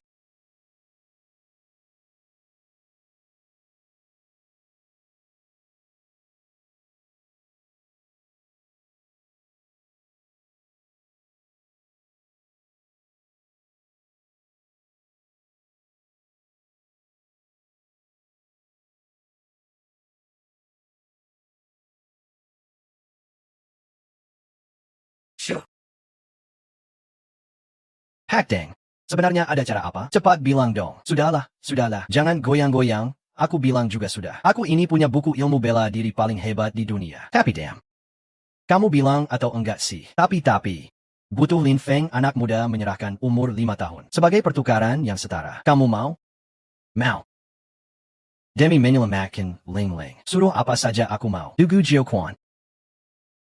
Hakdeng. Sebenarnya ada cara apa? Cepat bilang dong. Sudahlah. Jangan goyang-goyang. Aku bilang juga sudah. Aku ini punya buku ilmu bela diri paling hebat di dunia. Tapi damn. Kamu bilang atau enggak sih? Tapi. Butuh Lin Feng anak muda menyerahkan umur 5 tahun. Sebagai pertukaran yang setara. Kamu mau? Mau. Demi menyelamatkan Ling Ling. Suruh apa saja aku mau. Dugu Jiu Quan.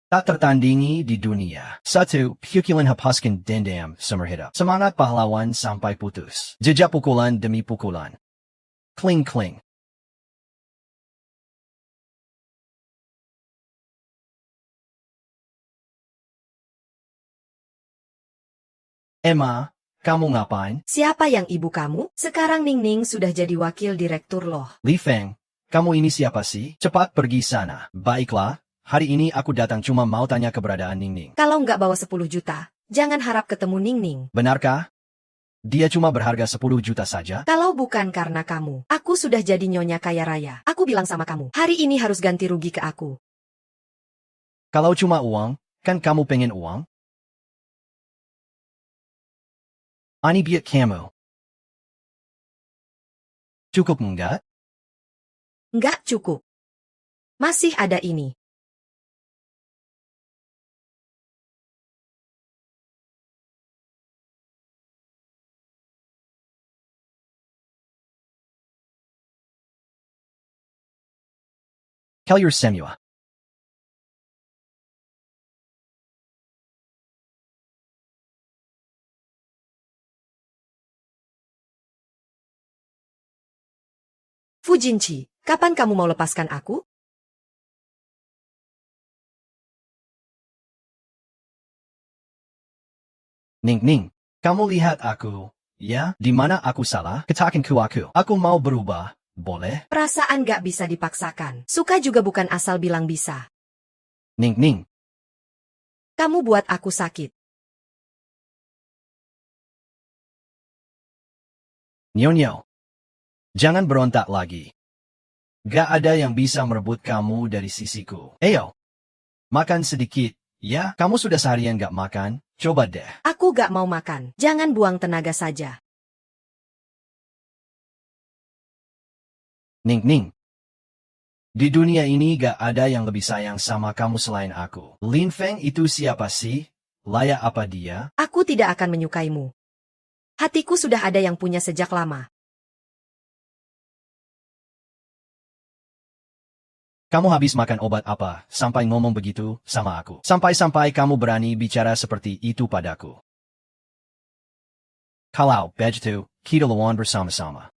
Tak tertandingi di dunia. 1. Pukulan hapuskan dendam sumber hidup. Semangat pahlawan sampai putus. Jejak pukulan demi pukulan. Kling kling. Emma, kamu ngapain? Siapa yang ibu kamu? Sekarang Ning Ning sudah jadi wakil direktur loh. Li Feng, kamu ini siapa sih? Cepat pergi sana. Baiklah, hari ini aku datang cuma mau tanya keberadaan Ning Ning. Kalau nggak bawa 10 juta, jangan harap ketemu Ning Ning. Benarkah? Dia cuma berharga 10 juta saja? Kalau bukan karena kamu, aku sudah jadi nyonya kaya raya. Aku bilang sama kamu, hari ini harus ganti rugi ke aku. Kalau cuma uang, kan kamu pengen uang? Ani biat kamu. Cukup enggak? Nggak cukup. Masih ada ini. Kellyur Semua. Fujinchi, kapan kamu mau lepaskan aku? Ning Ning, kamu lihat aku, ya? Di mana aku salah? Katakan aku. Aku mau berubah, boleh? Perasaan gak bisa dipaksakan. Suka juga bukan asal bilang bisa. Ning Ning, Kamu buat aku sakit. Nyonya. Jangan berontak lagi. Gak ada yang bisa merebut kamu dari sisiku. Ayo, makan sedikit, ya? Kamu sudah seharian gak makan? Coba deh. Aku gak mau makan. Jangan buang tenaga saja. Ning Ning. Di dunia ini gak ada yang lebih sayang sama kamu selain aku. Lin Feng itu siapa sih? Layak apa dia? Aku tidak akan menyukaimu. Hatiku sudah ada yang punya sejak lama. Kamu habis makan obat apa sampai ngomong begitu sama aku? Sampai-sampai kamu berani bicara seperti itu padaku. Kalau begitu, kita lawan bersama-sama.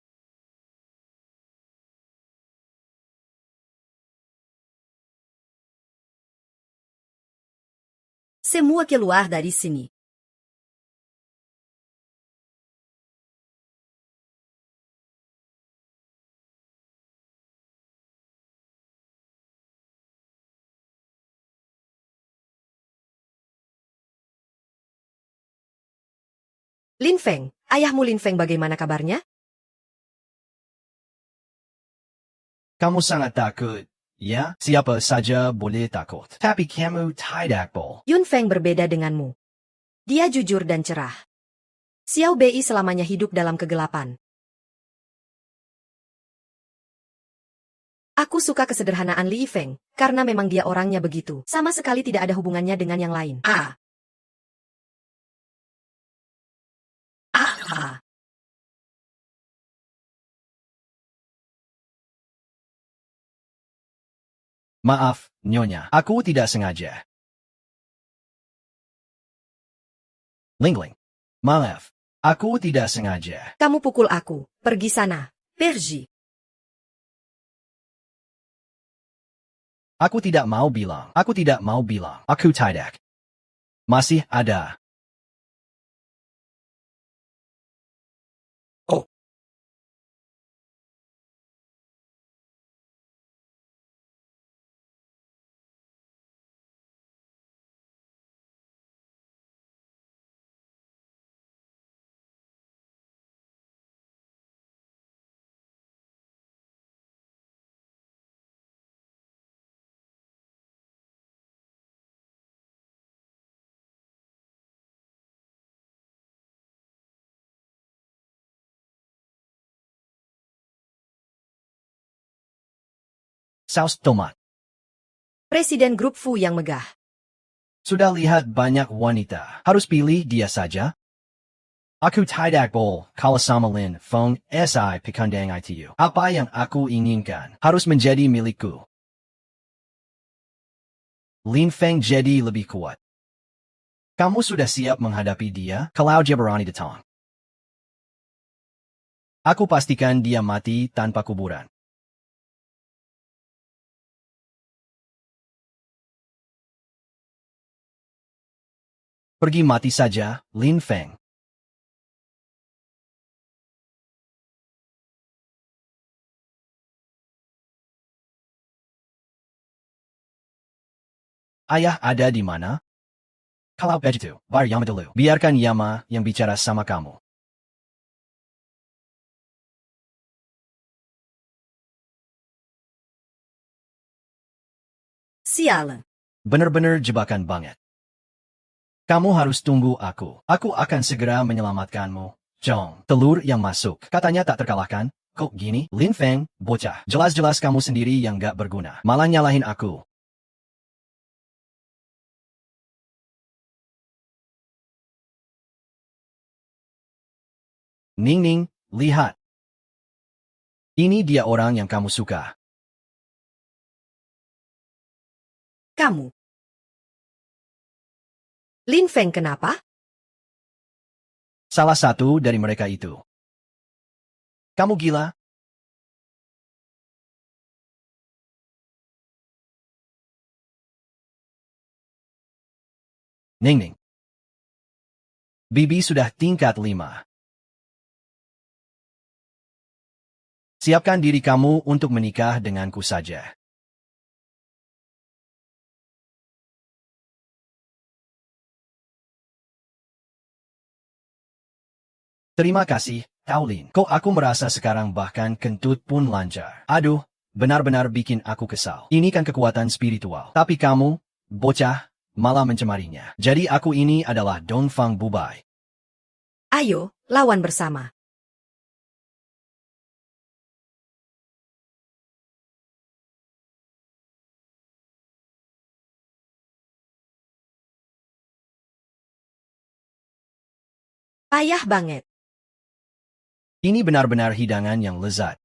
Semua keluar dari sini. Lin Feng, ayahmu Lin Feng bagaimana kabarnya? Kamu sangat takut, ya? Siapa saja boleh takut. Tapi kamu tidak boleh. Yun Feng berbeda denganmu. Dia jujur dan cerah. Xiao Bei selamanya hidup dalam kegelapan. Aku suka kesederhanaan Li Feng, karena memang dia orangnya begitu. Sama sekali tidak ada hubungannya dengan yang lain. Ah. Maaf, Nyonya. Aku tidak sengaja. Lingling. Maaf. Aku tidak sengaja. Kamu pukul aku. Pergi sana. Pergi. Aku tidak mau bilang. Aku tidak mau bilang. Aku tidak. Masih ada. Oh. Saus tomat. Presiden grup Fu yang megah. Sudah lihat banyak wanita. Harus pilih dia saja? Aku tidak boleh kalau sama Lin Feng si pikandang itu. Apa yang aku inginkan harus menjadi milikku. Lin Feng jadi lebih kuat. Kamu sudah siap menghadapi dia kalau dia berani datang? Aku pastikan dia mati tanpa kuburan. Pergi mati saja, Lin Feng. Ayah ada di mana? Kalau begitu, bayar Yama dulu. Biarkan Yama yang bicara sama kamu. Sialan. Benar-benar jebakan banget. Kamu harus tunggu aku. Aku akan segera menyelamatkanmu. Jong, telur yang masuk. Katanya tak terkalahkan. Kok gini? Lin Feng, bocah. Jelas-jelas kamu sendiri yang gak berguna. Malah nyalahin aku. Ning Ning, lihat. Ini dia orang yang kamu suka. Kamu. Lin Feng kenapa? Salah satu dari mereka itu. Kamu gila? Ning Ning. Bibi sudah tingkat 5. Siapkan diri kamu untuk menikah denganku saja. Terima kasih, Taulin. Kok aku merasa sekarang bahkan kentut pun lancar. Aduh, benar-benar bikin aku kesal. Ini kan kekuatan spiritual. Tapi kamu, bocah, malah mencemarinya. Jadi aku ini adalah Dongfang Bubai. Ayo, lawan bersama. Payah banget. Ini benar-benar hidangan yang lezat.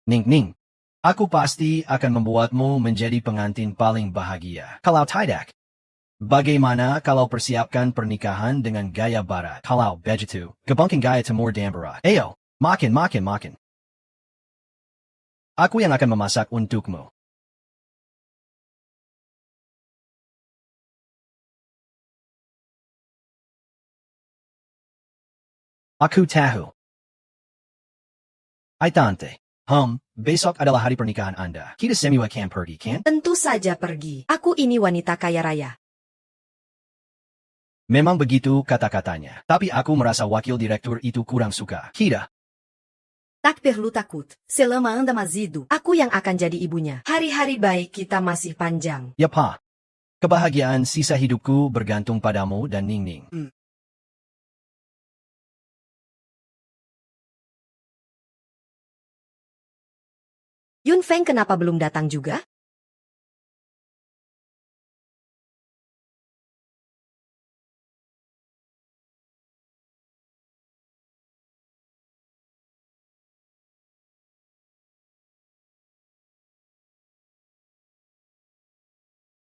Ning-ning. Aku pasti akan membuatmu menjadi pengantin paling bahagia. Kalau tidak, bagaimana kalau persiapkan pernikahan dengan gaya barat? Kalau begitu, kebangking gaya timur dan barat. Ayo, makin. Aku yang akan memasak untukmu. Aku tahu. Ay tante. Besok adalah hari pernikahan Anda. Kita semua akan pergi, kan? Tentu saja pergi. Aku ini wanita kaya raya. Memang begitu kata-katanya. Tapi aku merasa wakil direktur itu kurang suka. Kita. Tak perlu takut. Selama anda mazido. Aku yang akan jadi ibunya. Hari-hari baik kita masih panjang. Ya pa. Kebahagiaan sisa hidupku bergantung padamu dan Ning-ning. Yun Feng kenapa belum datang juga?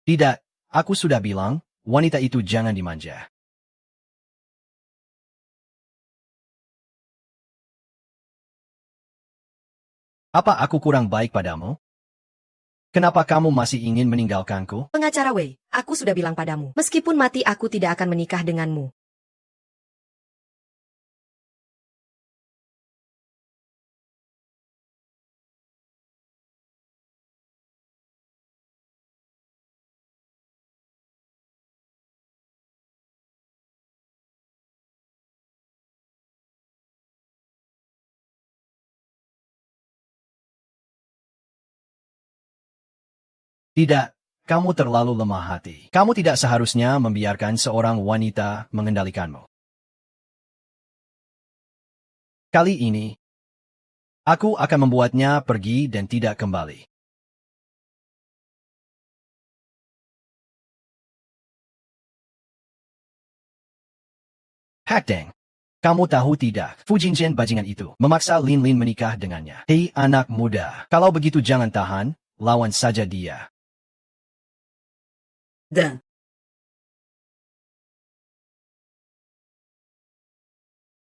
Tidak, aku sudah bilang, wanita itu jangan dimanja. Apa aku kurang baik padamu? Kenapa kamu masih ingin meninggalkanku? Pengacara Wei, aku sudah bilang padamu. Meskipun mati aku tidak akan menikah denganmu. Tidak, kamu terlalu lemah hati. Kamu tidak seharusnya membiarkan seorang wanita mengendalikanmu. Kali ini, aku akan membuatnya pergi dan tidak kembali. Hakdeng. Kamu tahu tidak, Fujinchen bajingan itu memaksa Lin Lin menikah dengannya. Hei anak muda, kalau begitu jangan tahan, lawan saja dia. Dan.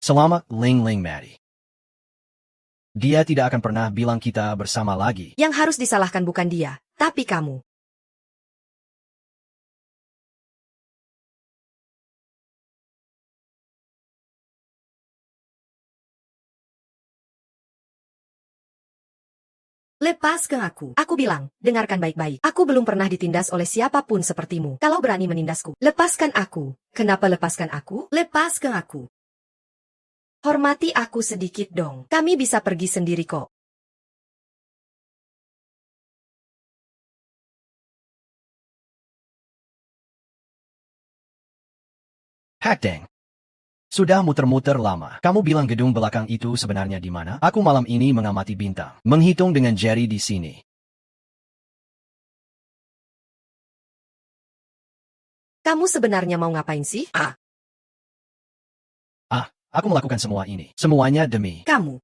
Selamat Ling Ling Mati. Dia tidak akan pernah bilang kita bersama lagi. Yang harus disalahkan bukan dia, tapi kamu. Lepaskan aku. Aku bilang, dengarkan baik-baik. Aku belum pernah ditindas oleh siapapun sepertimu. Kalau berani menindasku, lepaskan aku. Kenapa lepaskan aku? Lepaskan aku. Hormati aku sedikit dong. Kami bisa pergi sendiri kok. Hakdeng. Sudah muter-muter lama. Kamu bilang gedung belakang itu sebenarnya di mana? Aku malam ini mengamati bintang. Menghitung dengan jari di sini. Kamu sebenarnya mau ngapain sih? Aku melakukan semua ini. Semuanya demi Kamu.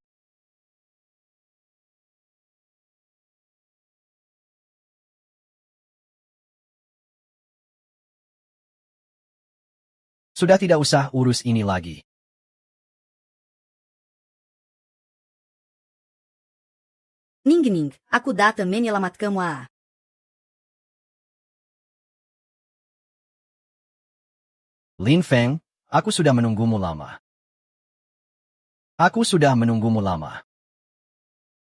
Sudah tidak usah urus ini lagi. Ning, aku datang menyelamatkanmu. Lin Feng, aku sudah menunggumu lama. Aku sudah menunggumu lama.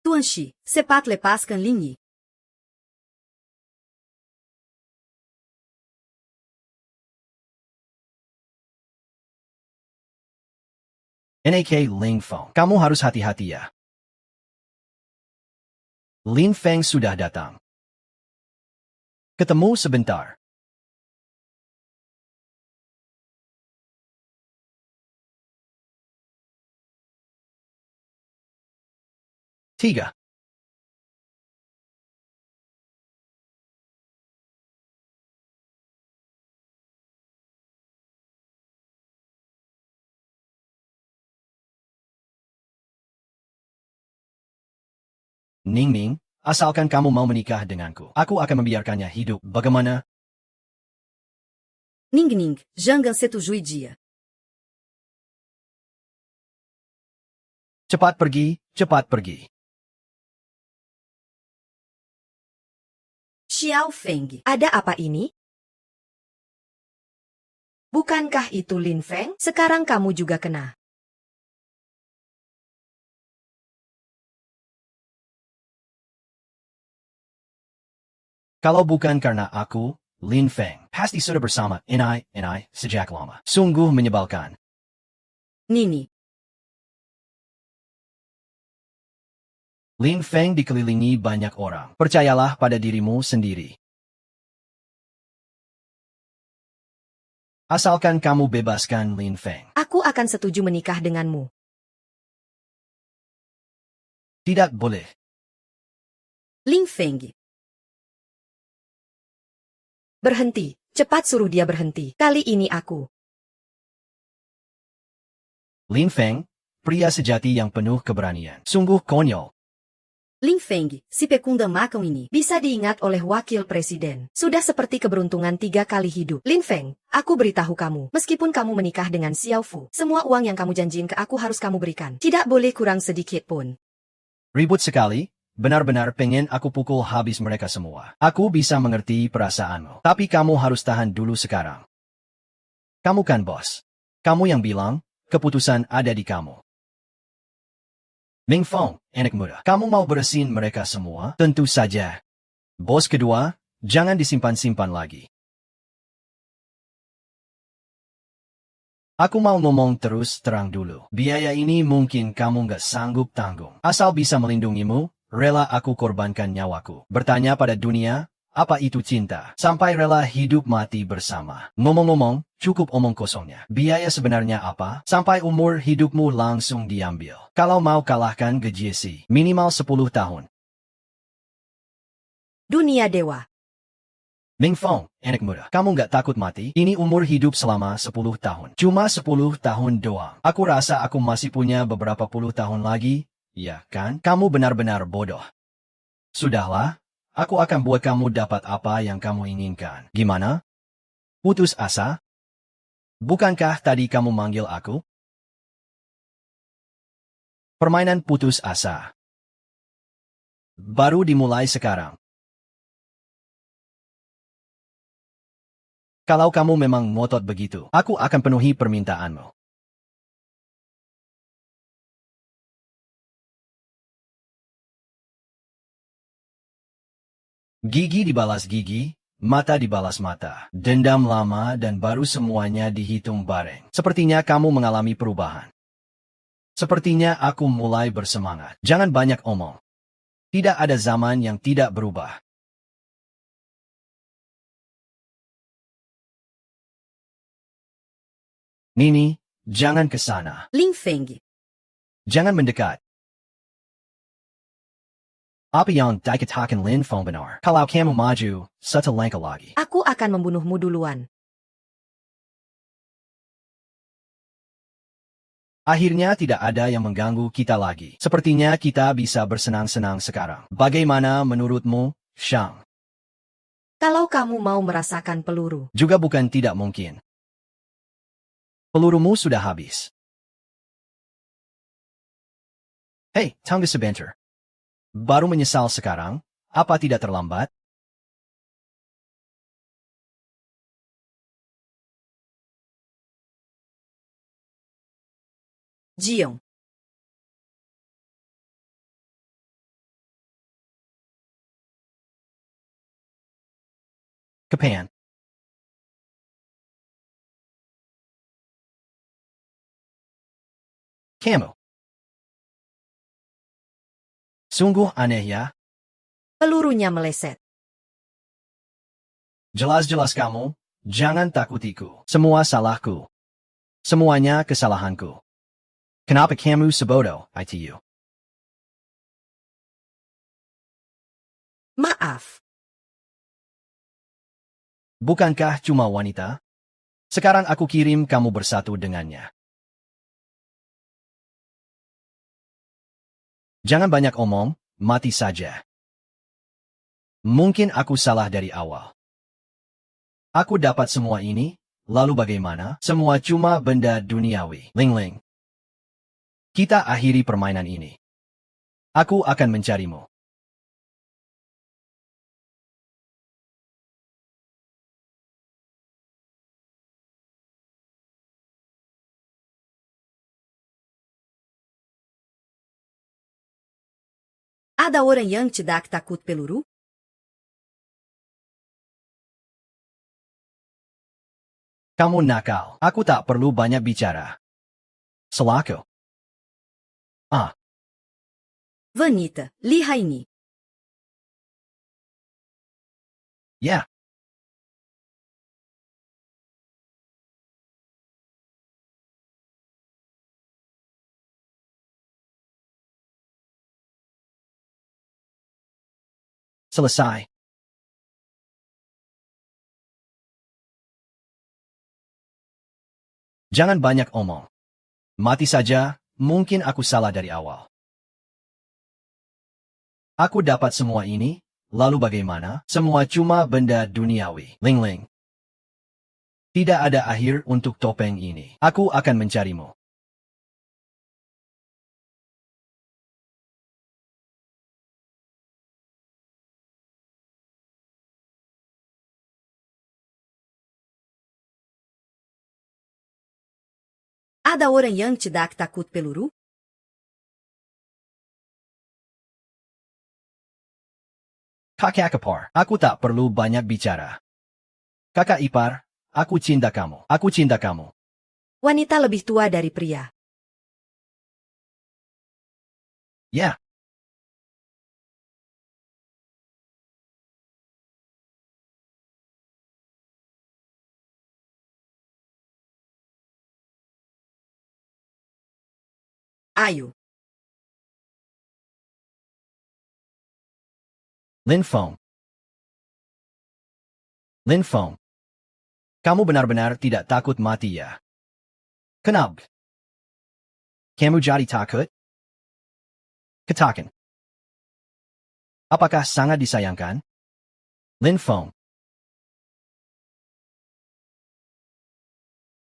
Tuan Shi, cepat lepaskan Lin Yi. Nak Ling Feng, kamu harus hati-hati ya. Lin Feng sudah datang. Ketemu sebentar. Tiga. Ning, asalkan kamu mau menikah denganku, aku akan membiarkannya hidup. Bagaimana? Ning, jangan setujui dia. Cepat pergi, cepat pergi. Xiao Feng. Ada apa ini? Bukankah itu Lin Feng? Sekarang kamu juga kena. Kalau bukan karena aku, Lin Feng pasti sudah bersama Inai sejak lama. Sungguh menyebalkan. Nini. Lin Feng dikelilingi banyak orang. Percayalah pada dirimu sendiri. Asalkan kamu bebaskan Lin Feng. Aku akan setuju menikah denganmu. Tidak boleh. Lin Feng. Berhenti. Cepat suruh dia berhenti. Kali ini aku. Lin Feng, pria sejati yang penuh keberanian. Sungguh konyol. Lin Feng, si pekunda makan ini. Bisa diingat oleh wakil presiden. Sudah seperti keberuntungan 3 kali hidup. Lin Feng, aku beritahu kamu. Meskipun kamu menikah dengan Xiao Fu, semua uang yang kamu janjiin ke aku harus kamu berikan. Tidak boleh kurang sedikit pun. Ribut sekali, benar-benar pengen aku pukul habis mereka semua. Aku bisa mengerti perasaanmu. Tapi kamu harus tahan dulu sekarang. Kamu kan bos. Kamu yang bilang, keputusan ada di kamu. Ming Feng, anak muda, kamu mau bersihin mereka semua? Tentu saja. Bos kedua, jangan disimpan-simpan lagi. Aku mau ngomong terus terang dulu. Biaya ini mungkin kamu nggak sanggup tanggung. Asal bisa melindungimu, rela aku korbankan nyawaku. Bertanya pada dunia, apa itu cinta? Sampai rela hidup mati bersama. Ngomong-ngomong, cukup omong kosongnya. Biaya sebenarnya apa? Sampai umur hidupmu langsung diambil. Kalau mau kalahkan Gejesi, minimal 10 tahun. Dunia dewa. Ming Feng, anak muda, kamu nggak takut mati? Ini umur hidup selama 10 tahun. Cuma 10 tahun doang. Aku rasa aku masih punya beberapa puluh tahun lagi. Ya kan? Kamu benar-benar bodoh. Sudahlah, aku akan buat kamu dapat apa yang kamu inginkan. Gimana? Putus asa? Bukankah tadi kamu manggil aku? Permainan putus asa baru dimulai sekarang. Kalau kamu memang ngotot begitu, aku akan penuhi permintaanmu. Gigi dibalas gigi, mata dibalas mata. Dendam lama dan baru semuanya dihitung bareng. Sepertinya kamu mengalami perubahan. Sepertinya aku mulai bersemangat. Jangan banyak omong. Tidak ada zaman yang tidak berubah. Nini, jangan ke sana. Lin Feng. Jangan mendekat. Apa yang dikatakan Lin Feng benar? Kalau kamu maju, satu langkah lagi. Aku akan membunuhmu duluan. Akhirnya tidak ada yang mengganggu kita lagi. Sepertinya kita bisa bersenang-senang sekarang. Bagaimana menurutmu, Shang? Kalau kamu mau merasakan peluru. Juga bukan tidak mungkin. Pelurumu sudah habis. Hei, tunggu sebentar. Baru menyesal sekarang? Apa tidak terlambat? Dion. Kapan? Kamu. Sungguh aneh ya? Pelurunya meleset. Jelas-jelas kamu, jangan takutiku. Semua salahku. Semuanya kesalahanku. Kenapa kamu sebodoh, itu? Maaf. Bukankah cuma wanita? Sekarang aku kirim kamu bersatu dengannya. Jangan banyak omong, mati saja. Mungkin aku salah dari awal. Aku dapat semua ini, lalu bagaimana? Semua cuma benda duniawi. Ling-ling. Kita akhiri permainan ini. Aku akan mencarimu. Ada orang yang tidak takut peluru? Kamu nakal. Aku tak perlu banyak bicara. Selaku. Vanita, lihat ini. Ya. Selesai. Jangan banyak omong. Mati saja, mungkin aku salah dari awal. Aku dapat semua ini, lalu bagaimana? Semua cuma benda duniawi. Ling-ling. Tidak ada akhir untuk topeng ini. Aku akan mencarimu. Ada orang yang tidak takut peluru? Kakak ipar, aku tak perlu banyak bicara. Kakak ipar, aku cinta kamu. Aku cinta kamu. Wanita lebih tua dari pria. Ya. Ayo. Lin Feng. Lin Feng. Kamu benar-benar tidak takut mati ya? Kenapa? Kamu jadi takut? Katakan. Apakah sangat disayangkan? Lin Feng.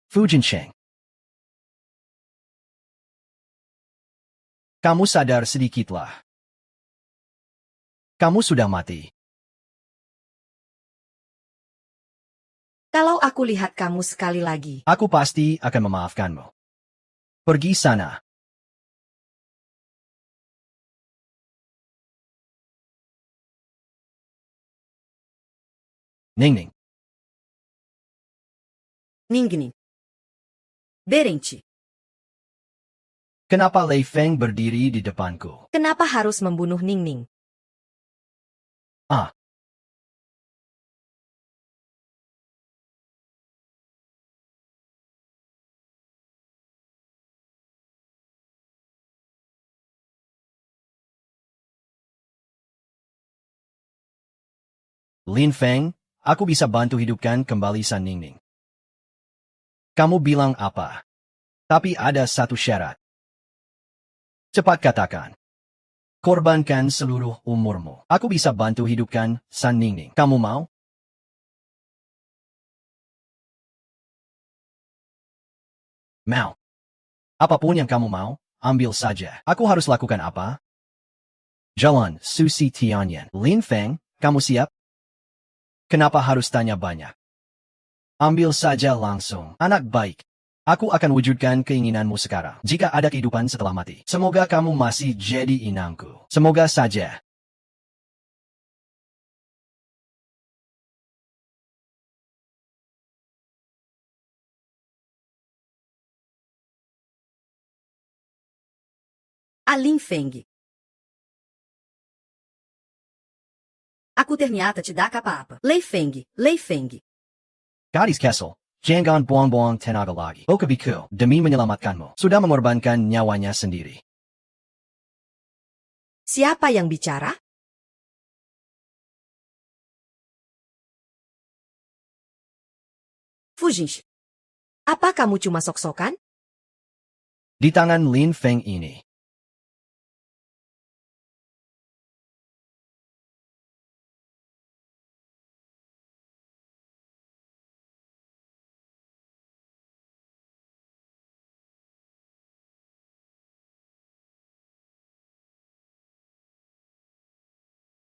Fu Jinsheng. Kamu sadar sedikitlah. Kamu sudah mati. Kalau aku lihat kamu sekali lagi, Aku pasti akan memaafkanmu. Pergi sana. Ning-ning. Ning-ning. Berhenti. Kenapa Lei Feng berdiri di depanku? kenapa harus membunuh Ningning? Ah. Lin Feng, aku bisa bantu hidupkan kembali San Ningning. Kamu bilang apa? Tapi ada satu syarat. Cepat katakan. Korbankan seluruh umurmu. Aku bisa bantu hidupkan San Ningning. Kamu mau? Mau. Apapun yang kamu mau, ambil saja. Aku harus lakukan apa? Jalan, Susi Tianyan. Lin Feng, kamu siap? Kenapa harus tanya banyak? Ambil saja langsung. Anak baik. Aku akan wujudkan keinginanmu sekarang. Jika ada kehidupan setelah mati, semoga kamu masih jadi inangku. Semoga saja. A Lin Feng. Aku ternyata tidak apa-apa. Lei Feng, Lei Feng. Gadis Kessel, jangan buang-buang tenaga lagi. Okabiku, demi menyelamatkanmu, sudah mengorbankan nyawanya sendiri. Siapa yang bicara? Fujinshi. Apa kamu cuma sok-sokan? Di tangan Lin Feng ini.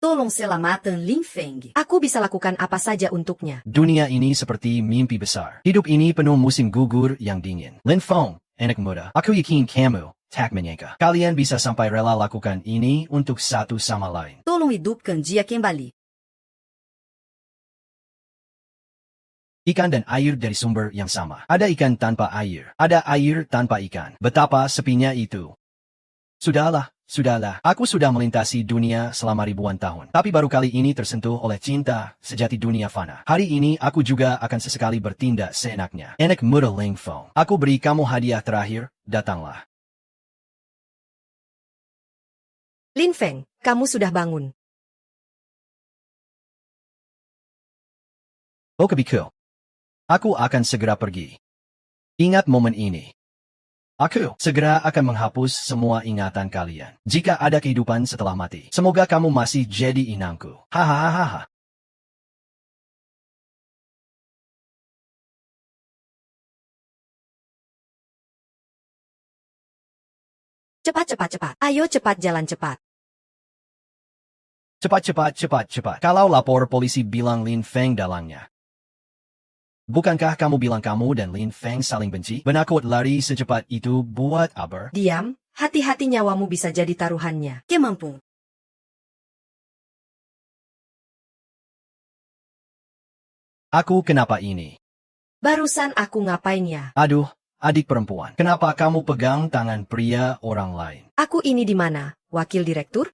Tolong selamatkan Lin Feng. Aku bisa lakukan apa saja untuknya. Dunia ini seperti mimpi besar. Hidup ini penuh musim gugur yang dingin. Lin Feng, anak muda, aku yakin kamu tak menyangka. Kalian bisa sampai rela lakukan ini untuk satu sama lain. Tolong hidupkan dia kembali. Ikan dan air dari sumber yang sama. Ada ikan tanpa air. Ada air tanpa ikan. Betapa sepinya itu. Sudahlah. Aku sudah melintasi dunia selama ribuan tahun. Tapi baru kali ini tersentuh oleh cinta sejati dunia fana. Hari ini aku juga akan sesekali bertindak seenaknya. Anak muda Lin Feng. Aku beri kamu hadiah terakhir. Datanglah. Lin Feng, kamu sudah bangun. Okabiku. Aku akan segera pergi. Ingat momen ini. Aku segera akan menghapus semua ingatan kalian. Jika ada kehidupan setelah mati, semoga kamu masih jadi inangku. Hahaha. Cepat. Ayo cepat jalan cepat. Cepat. Kalau lapor polisi bilang Lin Feng dalangnya. Bukankah kamu bilang kamu dan Lin Feng saling benci? Benakut lari secepat itu buat apa? Diam, hati-hati nyawamu bisa jadi taruhannya. Kemampu. Aku kenapa ini? Barusan aku ngapain ya? Aduh, adik perempuan. Kenapa kamu pegang tangan pria orang lain? Aku ini di mana? Wakil direktur?